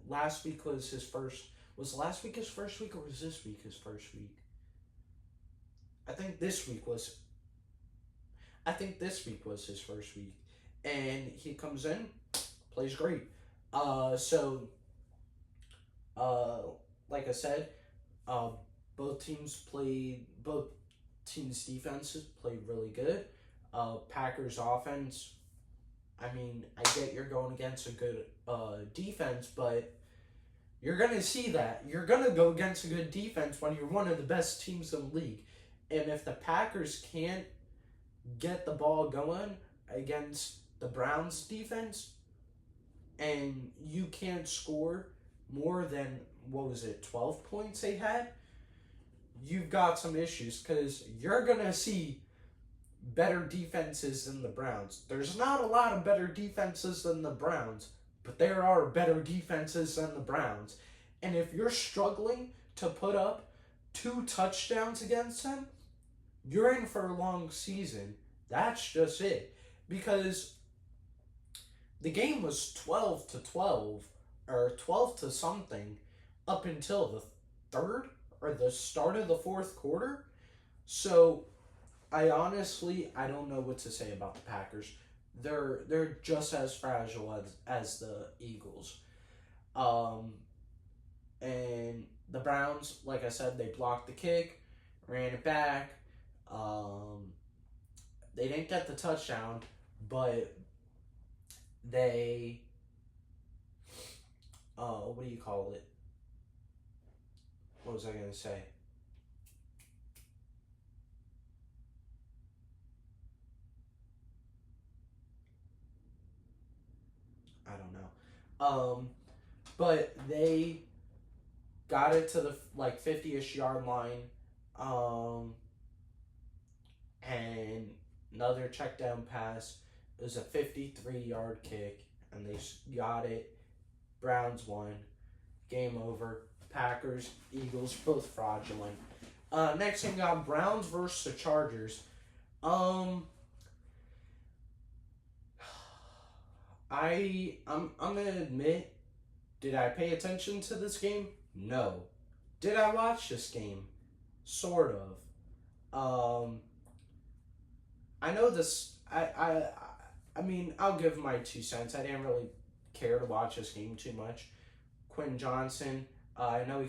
Speaker 1: Last week was his first. Was last week his first week, or was this week his first week? I think this week was his first week, and he comes in, plays great. Like I said, both teams' defenses played really good. Packers offense, I get you're going against a good defense, but you're going to see that. You're going to go against a good defense when you're one of the best teams in the league. And if the Packers can't get the ball going against the Browns defense, and you can't score more than, 12 points they had, you've got some issues, because you're going to see better defenses than the Browns. There's not a lot of better defenses than the Browns, but there are better defenses than the Browns. And if you're struggling to put up 2 touchdowns against them, you're in for a long season. That's just it. Because the game was 12-12, or 12 to something, up until the 3rd or the start of the 4th quarter. So I don't know what to say about the Packers. They're just as fragile as the Eagles. And the Browns, like I said, they blocked the kick, ran it back. They didn't get the touchdown, but they, what do you call it? What was I going to say? I don't know. But they got it to the 50-ish yard line, and another check down pass. It was a 53-yard kick, and they got it. Browns won. Game over. Packers, Eagles, both fraudulent. Next thing, got Browns versus the Chargers. I'm gonna admit, did I pay attention to this game? No. Did I watch this game? Sort of. I know this. I mean, I'll give my 2 cents. I didn't really care to watch this game too much. Quentin Johnson. I know he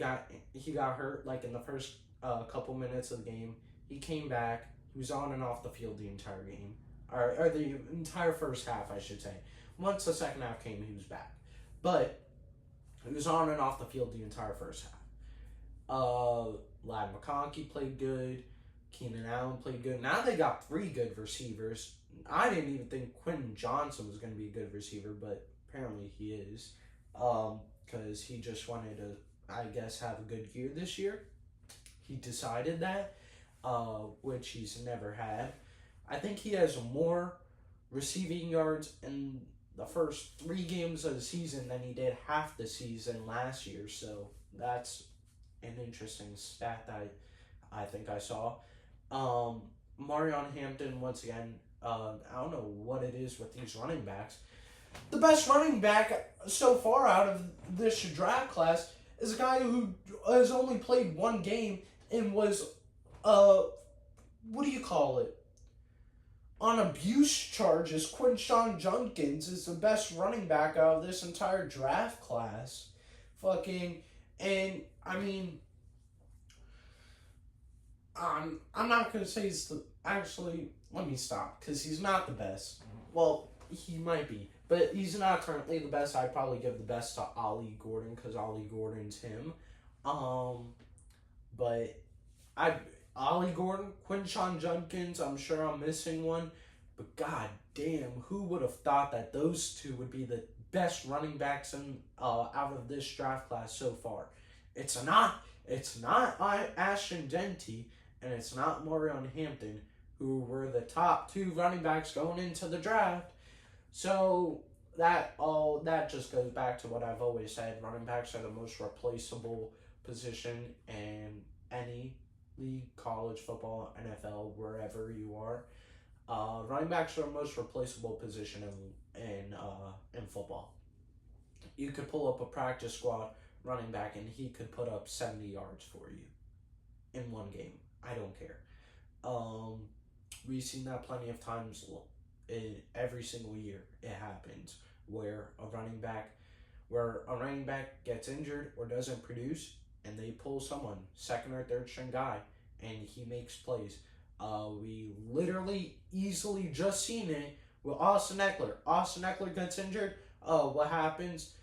Speaker 1: got hurt in the first couple minutes of the game. He came back. He was on and off the field the entire game, or the entire first half, I should say. Once the second half came, he was back, but he was on and off the field the entire first half. Lad McConkey played good. Keenan Allen played good. Now they got 3 good receivers. I didn't even think Quentin Johnson was going to be a good receiver, but apparently he is, because he just wanted to, I guess, have a good year this year. He decided that, which he's never had. I think he has more receiving yards in the first 3 games of the season than he did half the season last year. So that's an interesting stat that I think I saw. Marion Hampton, once again, I don't know what it is with these running backs. The best running back so far out of this draft class is a guy who has only played 1 game and was, what do you call it? On abuse charges. Quinshon Judkins is the best running back out of this entire draft class. And I mean, I'm not going to say he's actually, let me stop, because he's not the best. Well, he might be, but he's not currently the best. I'd probably give the best to Ollie Gordon, because Ollie Gordon's him. But Ollie Gordon, Quinshon Judkins, I'm sure I'm missing one, but god damn, who would have thought that those 2 would be the best running backs out of this draft class so far? It's not Ashton Denty, and it's not Marion Hampton, who were the top 2 running backs going into the draft. So that just goes back to what I've always said. Running backs are the most replaceable position in any league, college football, NFL, wherever you are. Running backs are the most replaceable position in football. You could pull up a practice squad running back and he could put up 70 yards for you in 1 game. I don't care. We've seen that plenty of times. Every single year it happens where a running back gets injured or doesn't produce, and they pull someone, 2nd or 3rd string guy, and he makes plays. We literally easily just seen it with Austin Eckler. Austin Eckler gets injured. What happens?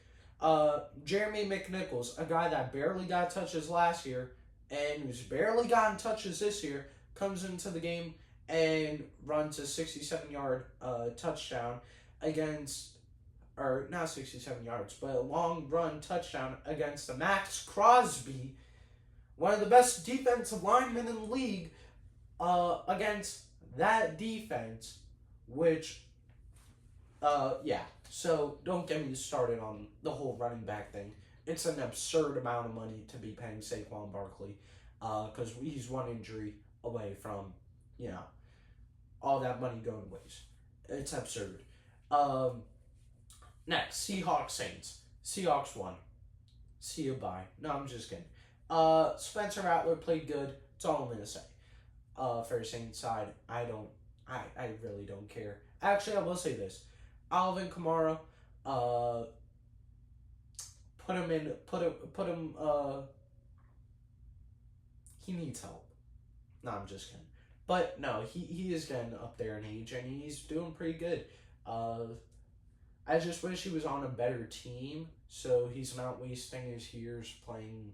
Speaker 1: Jeremy McNichols, a guy that barely got touches last year and who's barely gotten touches this year, comes into the game and runs a 67-yard touchdown against, or not 67 yards, but a long run touchdown against the Max Crosby, one of the best defensive linemen in the league, against that defense, which, yeah. So don't get me started on the whole running back thing. It's an absurd amount of money to be paying Saquon Barkley, because he's 1 injury away from, all that money going to waste. It's absurd. Next, Seahawks Saints. Seahawks won. See you, bye. No, I'm just kidding. Spencer Rattler played good. That's all I'm going to say. For the Saints side, I really don't care. Actually, I will say this. Alvin Kamara, put him he needs help. No, I'm just kidding. But no, he is getting up there in age, and he's doing pretty good. I just wish he was on a better team, so he's not wasting his years playing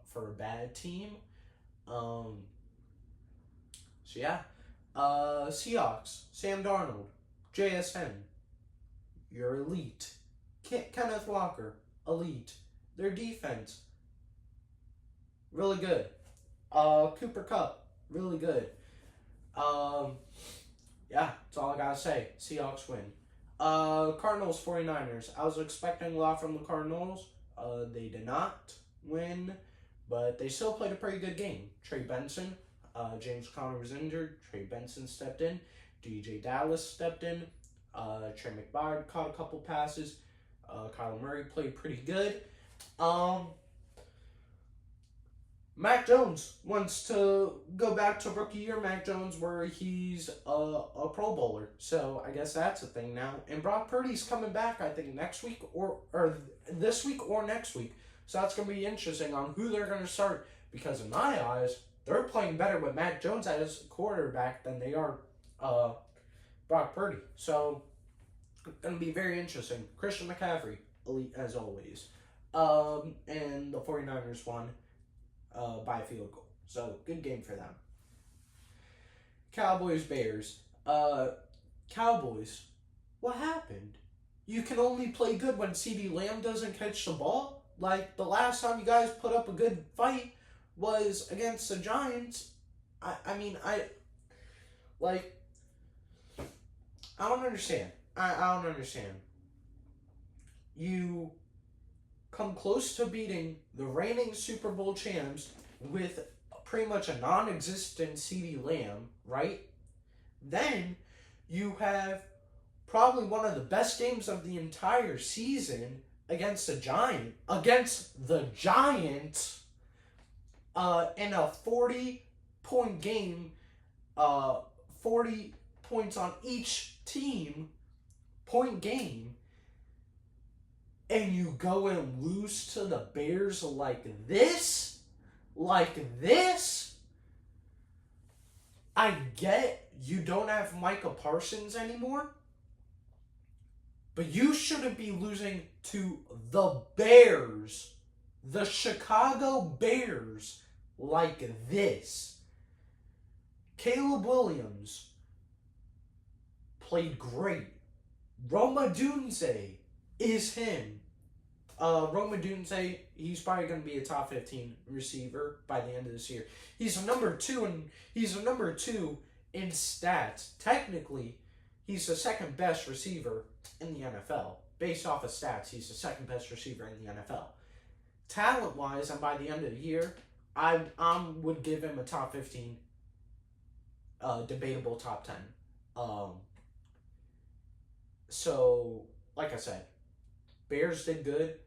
Speaker 1: for a bad team. Um, so yeah, Seahawks, Sam Darnold, JSN, you're elite. Kenneth Walker, elite. Their defense, really good. Cooper Kupp, really good. Yeah, that's all I gotta say. Seahawks win. Cardinals 49ers. I was expecting a lot from the Cardinals. They did not win, but they still played a pretty good game. Trey Benson, James Conner was injured. Trey Benson stepped in. DJ Dallas stepped in. Trey McBride caught a couple passes. Kyler Murray played pretty good. Mac Jones wants to go back to rookie year Mac Jones where he's a Pro Bowler. So I guess that's a thing now. And Brock Purdy's coming back, I think, next week or this week or next week. So that's going to be interesting on who they're going to start. Because in my eyes, they're playing better with Mac Jones as quarterback than they are Brock Purdy. So it's going to be very interesting. Christian McCaffrey, elite as always. And the 49ers won by a field goal. So, good game for them. Cowboys, Bears. Cowboys, what happened? You can only play good when CeeDee Lamb doesn't catch the ball? Like, the last time you guys put up a good fight was against the Giants. I don't understand. I don't understand. You come close to beating the reigning Super Bowl champs with pretty much a non-existent CeeDee Lamb, right? Then you have probably one of the best games of the entire season against the Giants, in a 40-point game, 40 points on each team, point game, and you go and lose to the Bears like this? I get you don't have Micah Parsons anymore, but you shouldn't be losing to the Bears, the Chicago Bears, like this. Caleb Williams played great. Rome Odunze is him. Rome Odunze, he's probably going to be a top 15 receiver by the end of this year. He's a number two in stats. Technically, he's the second best receiver in the NFL. Based off of stats, he's the second best receiver in the NFL. Talent-wise, and by the end of the year, I would give him a top 15, debatable top 10. So, like I said, Bears did good.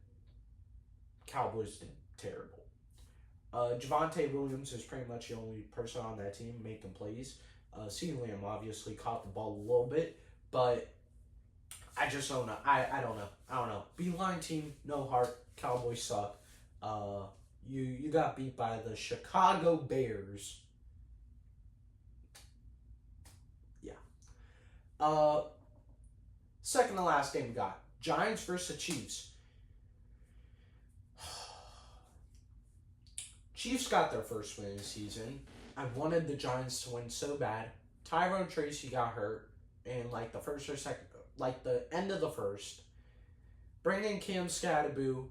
Speaker 1: Cowboys did terrible. Javonte Williams is pretty much the only person on that team making plays. CeeDee Lamb obviously caught the ball a little bit, but I just don't know. I don't know. Beeline team, no heart. Cowboys suck. You got beat by the Chicago Bears. Yeah. Second to last game we got Giants versus Chiefs. Chiefs got their first win of the season. I wanted the Giants to win so bad. Tyrone Tracy got hurt in the first or second, the end of the first. Bringing Cam Scatterboo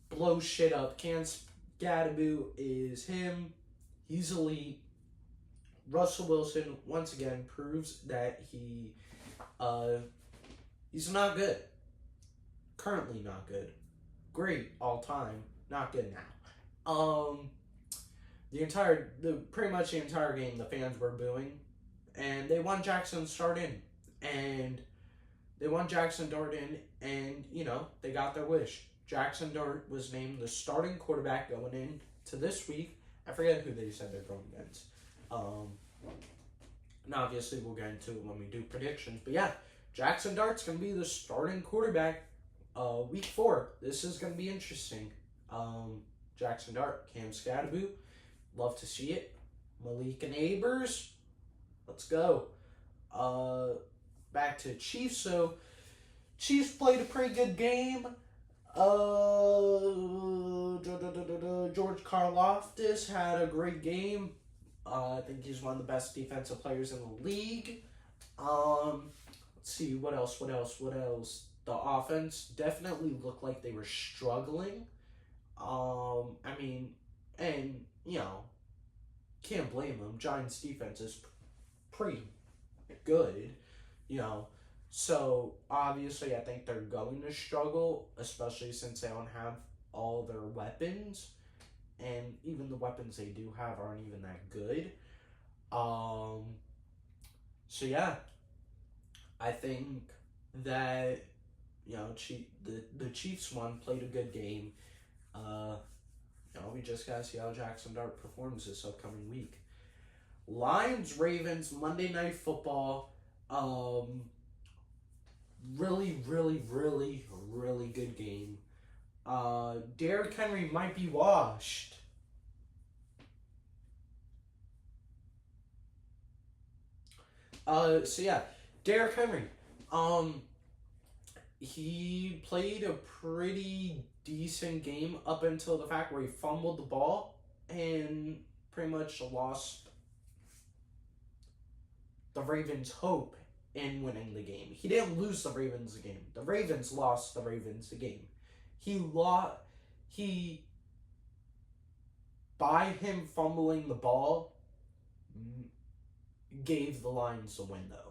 Speaker 1: blows shit up. Cam Scatterboo is him. He's elite. Russell Wilson once again proves that he's not good. Currently not good. Great all time. Not good now. Pretty much the entire game, the fans were booing, and they want Jackson Dart in, and they got their wish. Jackson Dart was named the starting quarterback going into this week. I forget who they said they're going against. And obviously we'll get into it when we do predictions, but yeah, Jackson Dart's going to be the starting quarterback week 4. This is going to be interesting. Jackson Dart, Cam Scatterboo, Love to see it. Malik and Abers. Let's go. Back to Chiefs. So, Chiefs played a pretty good game. George Karlaftis had a great game. I think he's one of the best defensive players in the league. Let's see, what else? The offense definitely looked like they were struggling. And, can't blame them. Giants' defense is pretty good, So, obviously, I think they're going to struggle, especially since they don't have all their weapons. And even the weapons they do have aren't even that good. So, yeah. I think that, the Chiefs played a good game. We just got to see how Jackson Dart performs this upcoming week. Lions, Ravens, Monday Night Football. Really, really, really, really good game. Derrick Henry might be washed. Derrick Henry. He played a pretty decent game up until the fact where he fumbled the ball and pretty much lost the Ravens' hope in winning the game. He didn't lose the Ravens the game. The Ravens lost the Ravens the game. By him fumbling the ball, gave the Lions the win, though.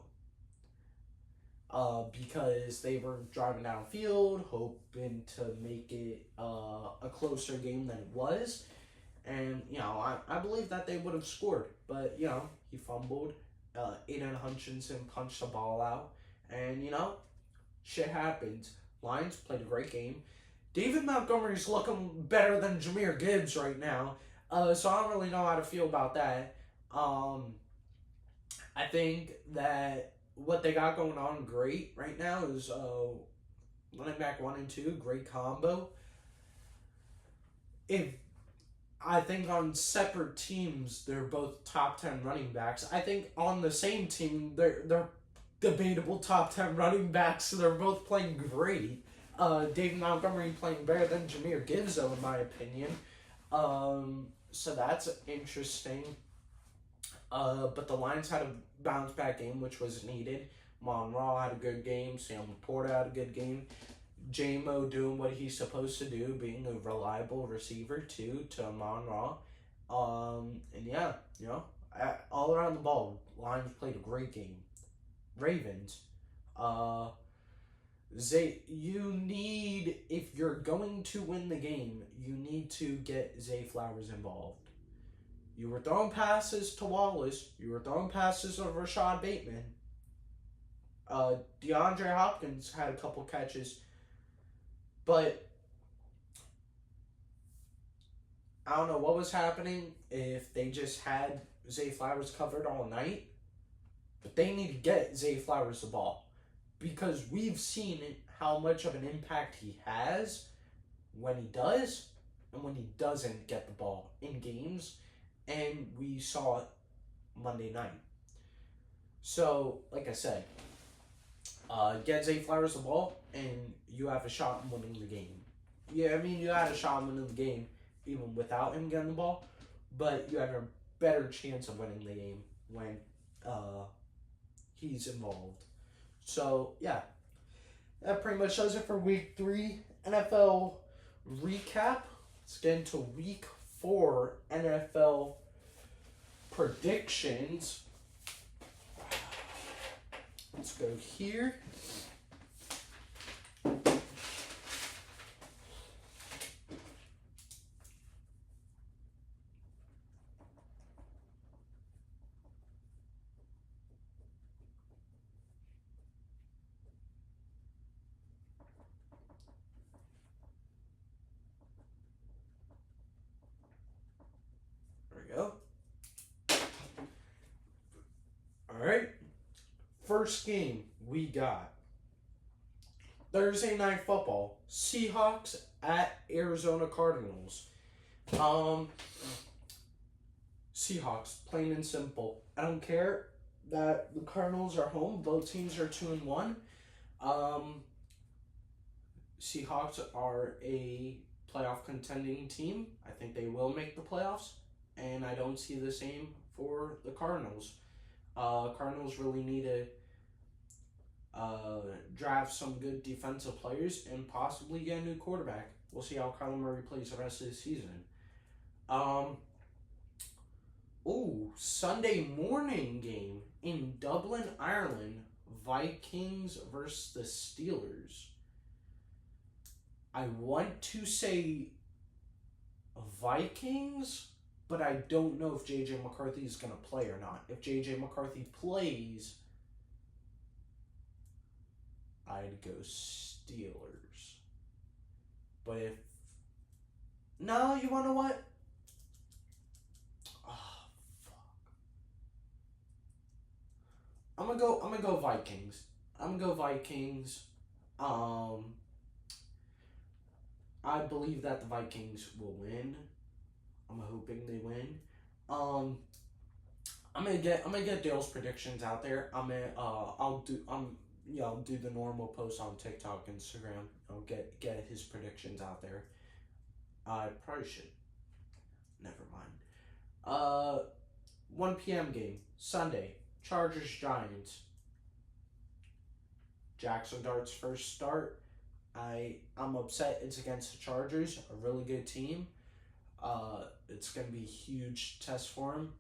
Speaker 1: Because they were driving downfield, hoping to make it a closer game than it was. And, I believe that they would have scored. But, he fumbled. Aiden Hutchinson punched the ball out. And, shit happens. Lions played a great game. David Montgomery's looking better than Jahmyr Gibbs right now. So I don't really know how to feel about that. I think that what they got going on great right now is running back 1 and 2, great combo. I think on separate teams, they're both top 10 running backs. I think on the same team, they're debatable top 10 running backs. So they're both playing great. David Montgomery playing better than Jahmyr Gibbs, though, in my opinion. So that's interesting. But the Lions had a bounce-back game, which was needed. Monroe had a good game. Sam Laporta had a good game. J-Mo doing what he's supposed to do, being a reliable receiver, too, to Monroe. All around the ball, Lions played a great game. Ravens, if you're going to win the game, you need to get Zay Flowers involved. You were throwing passes to Wallace. You were throwing passes to Rashad Bateman. DeAndre Hopkins had a couple catches. But I don't know what was happening if they just had Zay Flowers covered all night. But they need to get Zay Flowers the ball. Because we've seen how much of an impact he has when he does and when he doesn't get the ball in games. And we saw it Monday night. So, like I said, get Zay Flowers the ball, and you have a shot in winning the game. Yeah, you had a shot in winning the game even without him getting the ball, but you have a better chance of winning the game when he's involved. So, yeah. That pretty much does it for Week 3 NFL recap. Let's get into Week 4 NFL predictions. Let's go here. Go. All right. First game we got Thursday Night Football. Seahawks at Arizona Cardinals. Seahawks, plain and simple. I don't care that the Cardinals are home. Both teams are 2-1. Um, Seahawks are a playoff contending team. I think they will make the playoffs, and I don't see the same for the Cardinals. Cardinals really need to draft some good defensive players and possibly get a new quarterback. We'll see how Kyler Murray plays the rest of the season. Sunday morning game in Dublin, Ireland. Vikings versus the Steelers. I want to say Vikings, but I don't know if J.J. McCarthy is going to play or not. If J.J. McCarthy plays, I'd go Steelers. But if... No, you want to know what? I'm gonna go Vikings. I believe that the Vikings will win. I'm hoping they win. I'm gonna get Dale's predictions out there. I'll do the normal posts on TikTok, Instagram. I'll get his predictions out there. I probably should. Never mind. 1 p.m. game Sunday. Chargers Giants. Jackson Dart's first start. I'm upset it's against the Chargers, a really good team. It's going to be a huge test for him.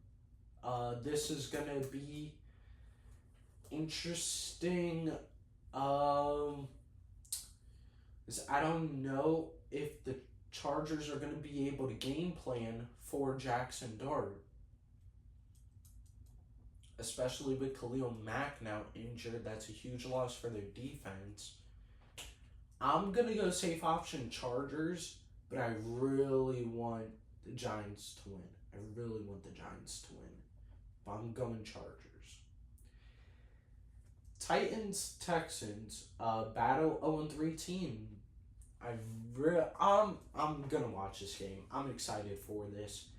Speaker 1: This is going to be interesting. I don't know if the Chargers are going to be able to game plan for Jackson Dart. Especially with Khalil Mack now injured. That's a huge loss for their defense. I'm going to go safe option Chargers, but I really want the Giants to win. But I'm going Chargers. Titans, Texans, battle 0-3 team. I'm going to watch this game. I'm excited for this.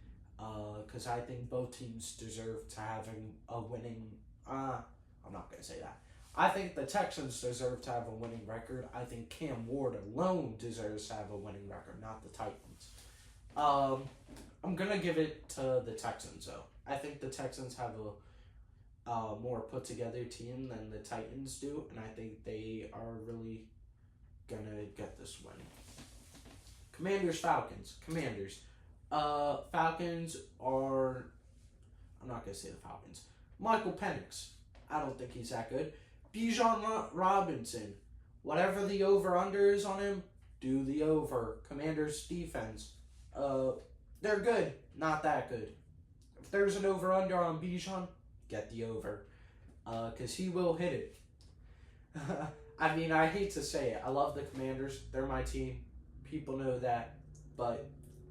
Speaker 1: Because I think both teams deserve to have a winning... I'm not going to say that. I think the Texans deserve to have a winning record. I think Cam Ward alone deserves to have a winning record, not the Titans. I'm going to give it to the Texans, though. I think the Texans have a more put-together team than the Titans do, and I think they are really going to get this win. Commanders, Falcons. Commanders. Falcons are... I'm not going to say the Falcons. Michael Penix. I don't think he's that good. Bijan Robinson. Whatever the over-under is on him, do the over. Commanders defense. They're good. Not that good. If there's an over-under on Bijan, get the over. Because he will hit it. I mean, I hate to say it. I love the Commanders. They're my team. People know that. But...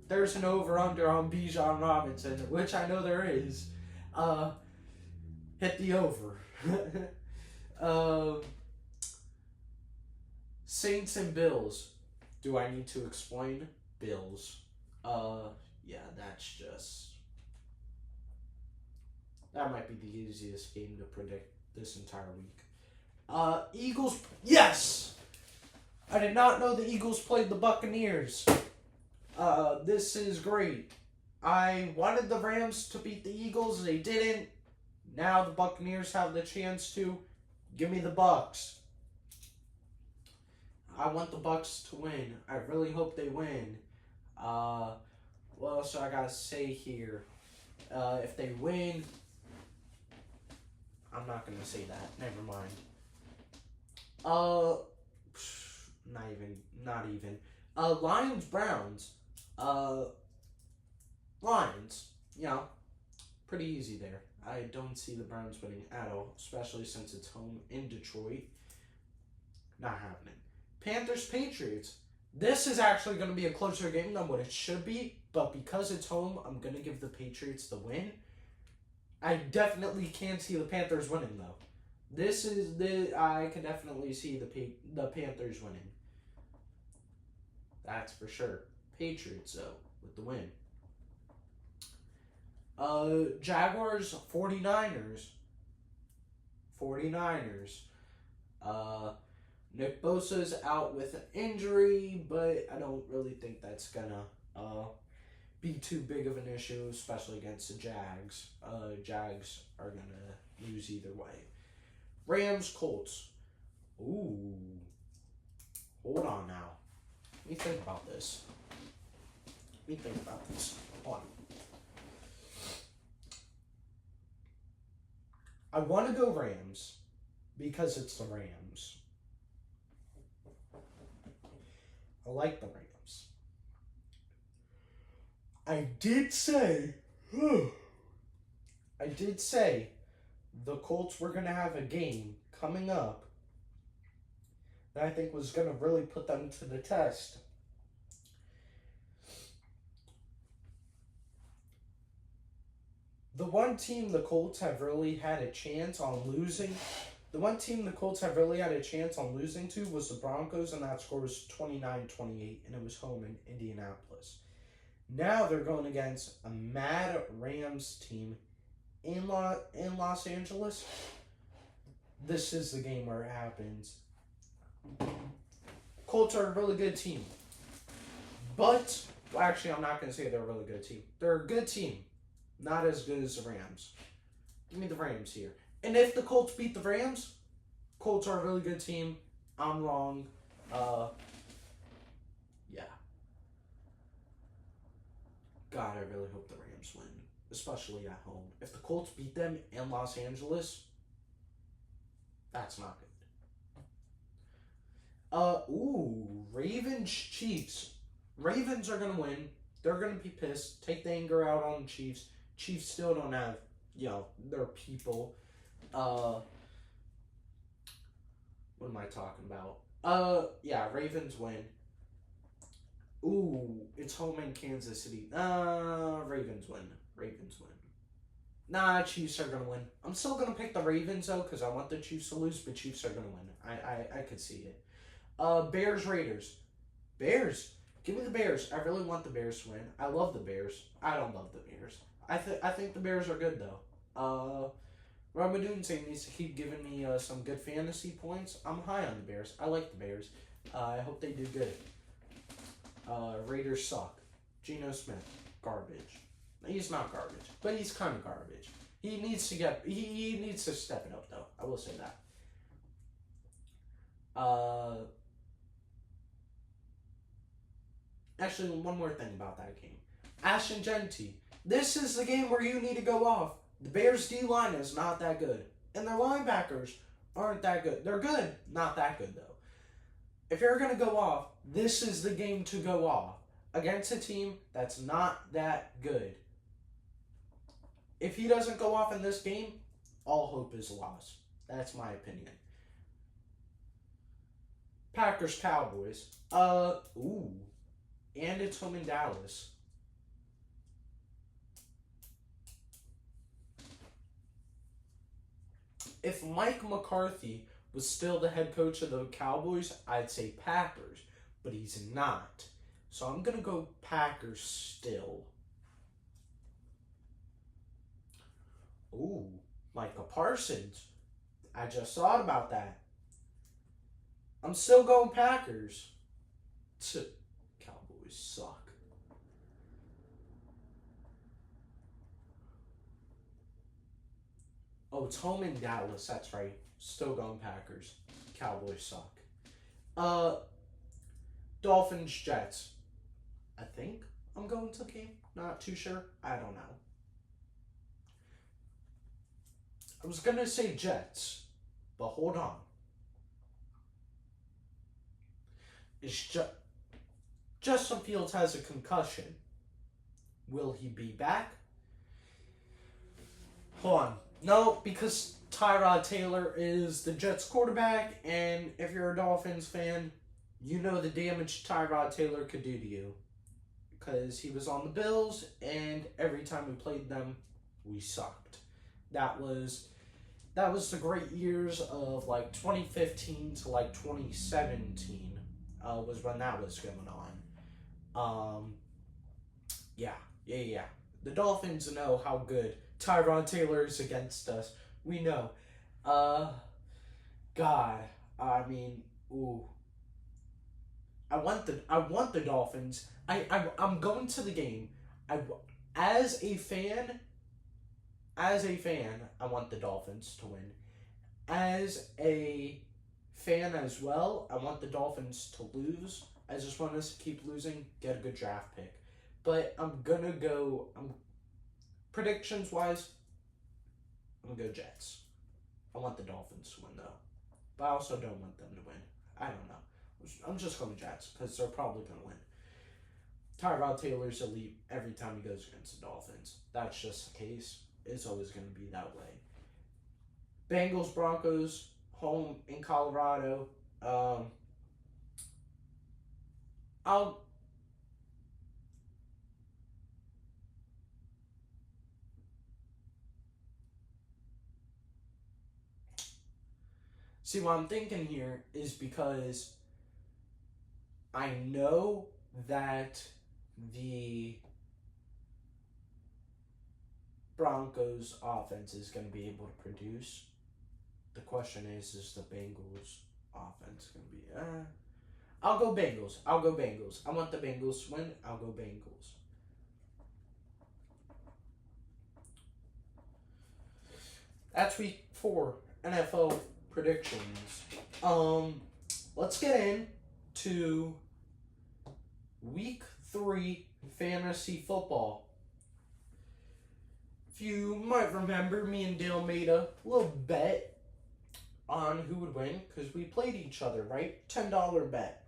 Speaker 1: there's an over-under on Bijan Robinson, which I know there is. Hit the over. Saints and Bills. Do I need to explain? Bills. Yeah, that's just... that might be the easiest game to predict this entire week. Eagles... yes! I did not know the Eagles played the Buccaneers. This is great. I wanted the Rams to beat the Eagles. They didn't. Now the Buccaneers have the chance to. Give me the Bucs. I want the Bucs to win. I really hope they win. What else I gotta say here? If they win, I'm not gonna say that. Never mind. Not even. Lions, Browns. Lions, pretty easy there. I don't see the Browns winning at all, especially since it's home in Detroit. Not happening. Panthers, Patriots. This is actually going to be a closer game than what it should be, but because it's home, I'm going to give the Patriots the win. I definitely can't see the Panthers winning, though. I can definitely see the Panthers winning. That's for sure. Patriots, though, with the win. Jaguars, 49ers. 49ers. Nick Bosa's out with an injury, but I don't really think that's gonna be too big of an issue, especially against the Jags. Jags are gonna lose either way. Rams, Colts. Ooh. Hold on now. Let me think about this. Hold on. I want to go Rams because it's the Rams. I like the Rams. I did say the Colts were going to have a game coming up that I think was going to really put them to the test. The one team the Colts have really had a chance on losing to was the Broncos, and that score was 29-28, and it was home in Indianapolis. Now they're going against a mad Rams team in Los Angeles. This is the game where it happens. Colts are a really good team. But, well, actually, I'm not going to say they're a really good team. They're a good team. Not as good as the Rams. Give me the Rams here. And if the Colts beat the Rams, Colts are a really good team. I'm wrong. Yeah. God, I really hope the Rams win. Especially at home. If the Colts beat them in Los Angeles, that's not good. Ravens, Chiefs. Ravens are going to win. They're going to be pissed. Take the anger out on the Chiefs. Chiefs still don't have, their people. What am I talking about? Yeah, Ravens win. Ooh, it's home in Kansas City. Ravens win. Nah, Chiefs are going to win. I'm still going to pick the Ravens, though, because I want the Chiefs to lose, but Chiefs are going to win. I could see it. Bears, Raiders. Bears. Give me the Bears. I really want the Bears to win. I love the Bears. I don't love the Bears. I think the Bears are good, though. Ramadunse needs to keep giving me some good fantasy points. I'm high on the Bears. I like the Bears. I hope they do good. Raiders suck. Geno Smith, garbage. He's not garbage, but he's kind of garbage. He needs to step it up, though. I will say that. Actually, one more thing about that game. Ashton Genty. This is the game where you need to go off. The Bears' D-line is not that good. And their linebackers aren't that good. They're good. Not that good, though. If you're going to go off, this is the game to go off. Against a team that's not that good. If he doesn't go off in this game, all hope is lost. That's my opinion. Packers, Cowboys. And it's home in Dallas. If Mike McCarthy was still the head coach of the Cowboys, I'd say Packers. But he's not. So I'm going to go Packers still. Ooh, Micah Parsons. I just thought about that. I'm still going Packers. Cowboys suck. Oh, it's home in Dallas. That's right. Still going Packers. Cowboys suck. Dolphins, Jets. I think I'm going to the game. Not too sure. I don't know. I was going to say Jets, but hold on. Justin Fields has a concussion. Will he be back? Hold on. No, because Tyrod Taylor is the Jets quarterback, and if you're a Dolphins fan, you know the damage Tyrod Taylor could do to you. Because he was on the Bills, and every time we played them, we sucked. That was the great years of like 2015 to like 2017 was when that was going on. Yeah. The Dolphins know how good Tyrod Taylor is against us. We know. Uh, God, I mean, ooh. I want the Dolphins. I'm going to the game. I as a fan, I want the Dolphins to win. As a fan as well, I want the Dolphins to lose. I just want us to keep losing, get a good draft pick. But I'm gonna go. Predictions wise, I'm gonna go Jets. I want the Dolphins to win though, but I also don't want them to win. I don't know. I'm just going Jets because they're probably gonna win. Tyrod Taylor's elite every time he goes against the Dolphins. That's just the case. It's always going to be that way. Bengals, Broncos, home in Colorado. I'll see what I'm thinking here is because I know that the Broncos offense is going to be able to produce. The question is the Bengals offense going to be... I'll go Bengals. I want the Bengals to win. I'll go Bengals. That's week 4 NFL predictions. Let's get into week 3 fantasy football. If you might remember, me and Dale made a little bet on who would win because we played each other, right? $10 bet.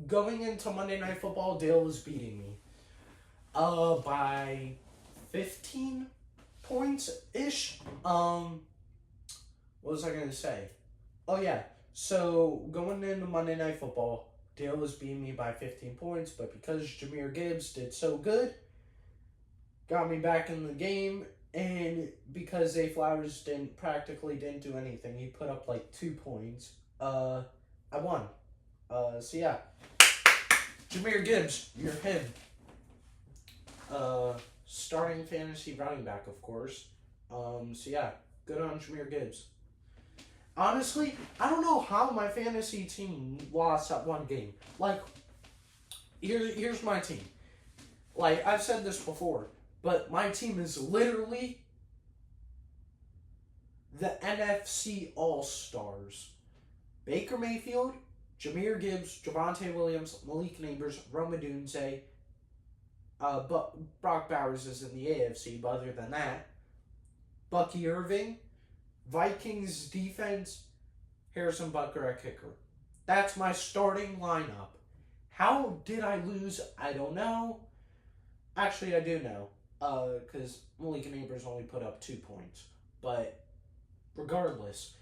Speaker 1: Going into Monday Night Football, Dale was beating me by 15 points-ish. What was I going to say? Oh, yeah. So, going into Monday Night Football, Dale was beating me by 15 points, but because Jahmyr Gibbs did so good, got me back in the game, and because Zay Flowers practically didn't do anything, he put up like 2 points, I won. So yeah. Jahmyr Gibbs, you're him. Starting fantasy running back, of course. So yeah, good on Jahmyr Gibbs. Honestly, I don't know how my fantasy team lost that one game. Like, here's my team. Like, I've said this before, but my team is literally the NFC All-Stars. Baker Mayfield, Jahmyr Gibbs, Javonte Williams, Malik Neighbors, Rome Odunze. But Brock Bowers is in the AFC, but other than that, Bucky Irving, Vikings defense, Harrison Butker at kicker. That's my starting lineup. How did I lose? I don't know. Actually, I do know. Because Malik Neighbors only put up 2 points. But regardless,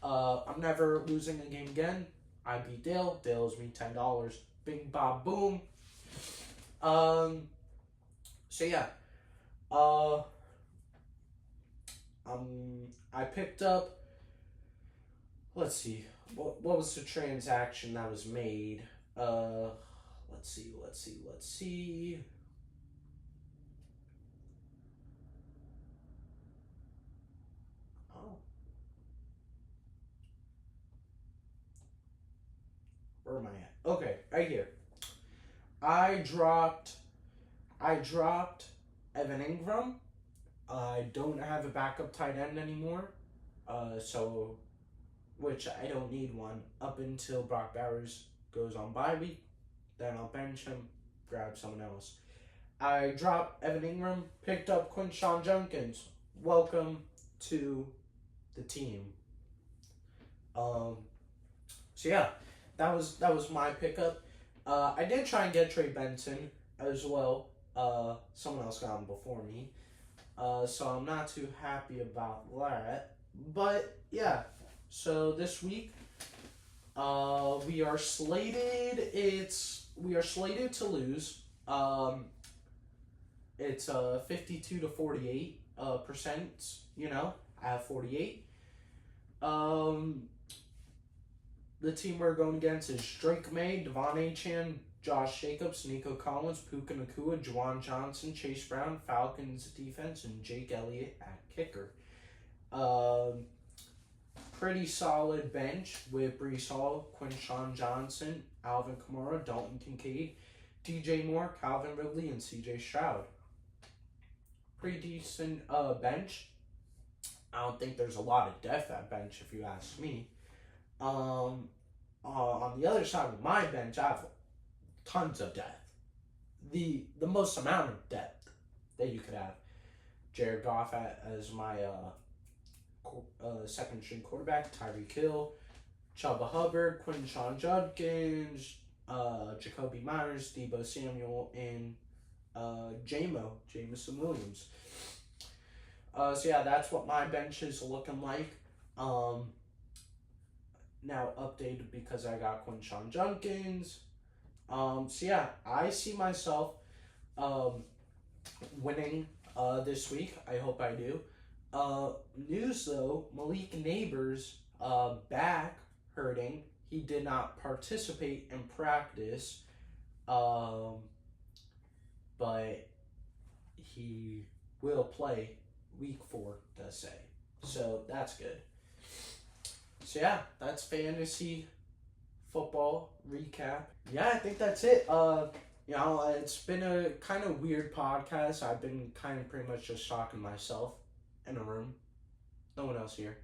Speaker 1: I'm never losing a game again. I beat Dale. Dale owes me $10. Bing, bob, boom. So yeah. I picked up, let's see, what was the transaction that was made? Let's see. Oh. Where am I at? Okay, right here. I dropped Evan Ingram. I don't have a backup tight end anymore, which I don't need one up until Brock Bowers goes on bye week. Then I'll bench him, grab someone else. I dropped Evan Ingram, picked up Quinshon Judkins. Welcome to the team. So yeah, that was my pickup. I did try and get Trey Benson as well. Someone else got him before me. So I'm not too happy about that. But yeah, so this week we are slated to lose. It's 52 to 48 percent, I have 48. The team we're going against is Drake May, Devon Achane, Josh Jacobs, Nico Collins, Puka Nacua, Juwan Johnson, Chase Brown, Falcons defense, and Jake Elliott at kicker. Pretty solid bench with Breece Hall, Quinshon Johnson, Alvin Kamara, Dalton Kincaid, DJ Moore, Calvin Ridley, and CJ Stroud. Pretty decent bench. I don't think there's a lot of depth at bench, if you ask me. On the other side of my bench, I have tons of depth. The most amount of depth that you could have. Jared Goff as my second string quarterback, Tyreek Hill, Chuba Hubbard, Quinshon Judkins, Jacoby Myers, Deebo Samuel, and Jameson Williams. So yeah, that's what my bench is looking like. Now updated because I got Quinshon Judkins. So yeah, I see myself winning this week. I hope I do. News though, Malik Neighbors back hurting. He did not participate in practice, but he will play week 4, does say. So that's good. So yeah, that's fantasy football recap. Yeah, I think that's it. It's been a kind of weird podcast. I've been kind of pretty much just talking to myself in a room. No one else here.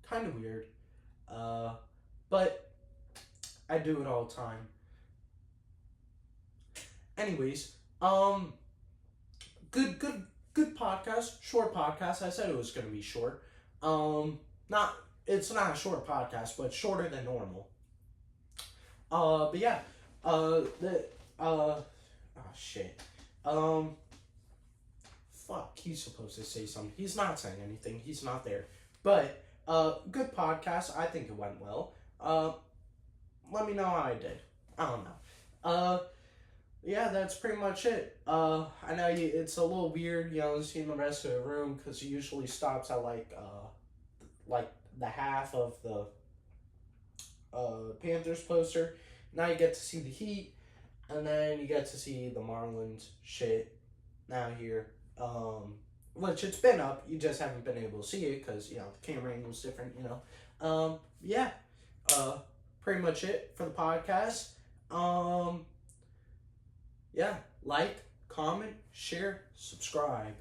Speaker 1: Kind of weird. But I do it all the time. Anyways, good podcast. Short podcast. I said it was going to be short. It's not a short podcast, but shorter than normal. But yeah, shit. Fuck, he's supposed to say something. He's not saying anything. He's not there. But, good podcast. I think it went well. Let me know how I did. I don't know. Yeah, that's pretty much it. I know it's a little weird, seeing the rest of the room, because he usually stops at, like the half of the Panthers poster. Now you get to see the Heat, and then you get to see the Marlins shit now here. Which it's been up, you just haven't been able to see it, because, the camera angle's different, Yeah. Pretty much it for the podcast. Yeah, like, comment, share, subscribe.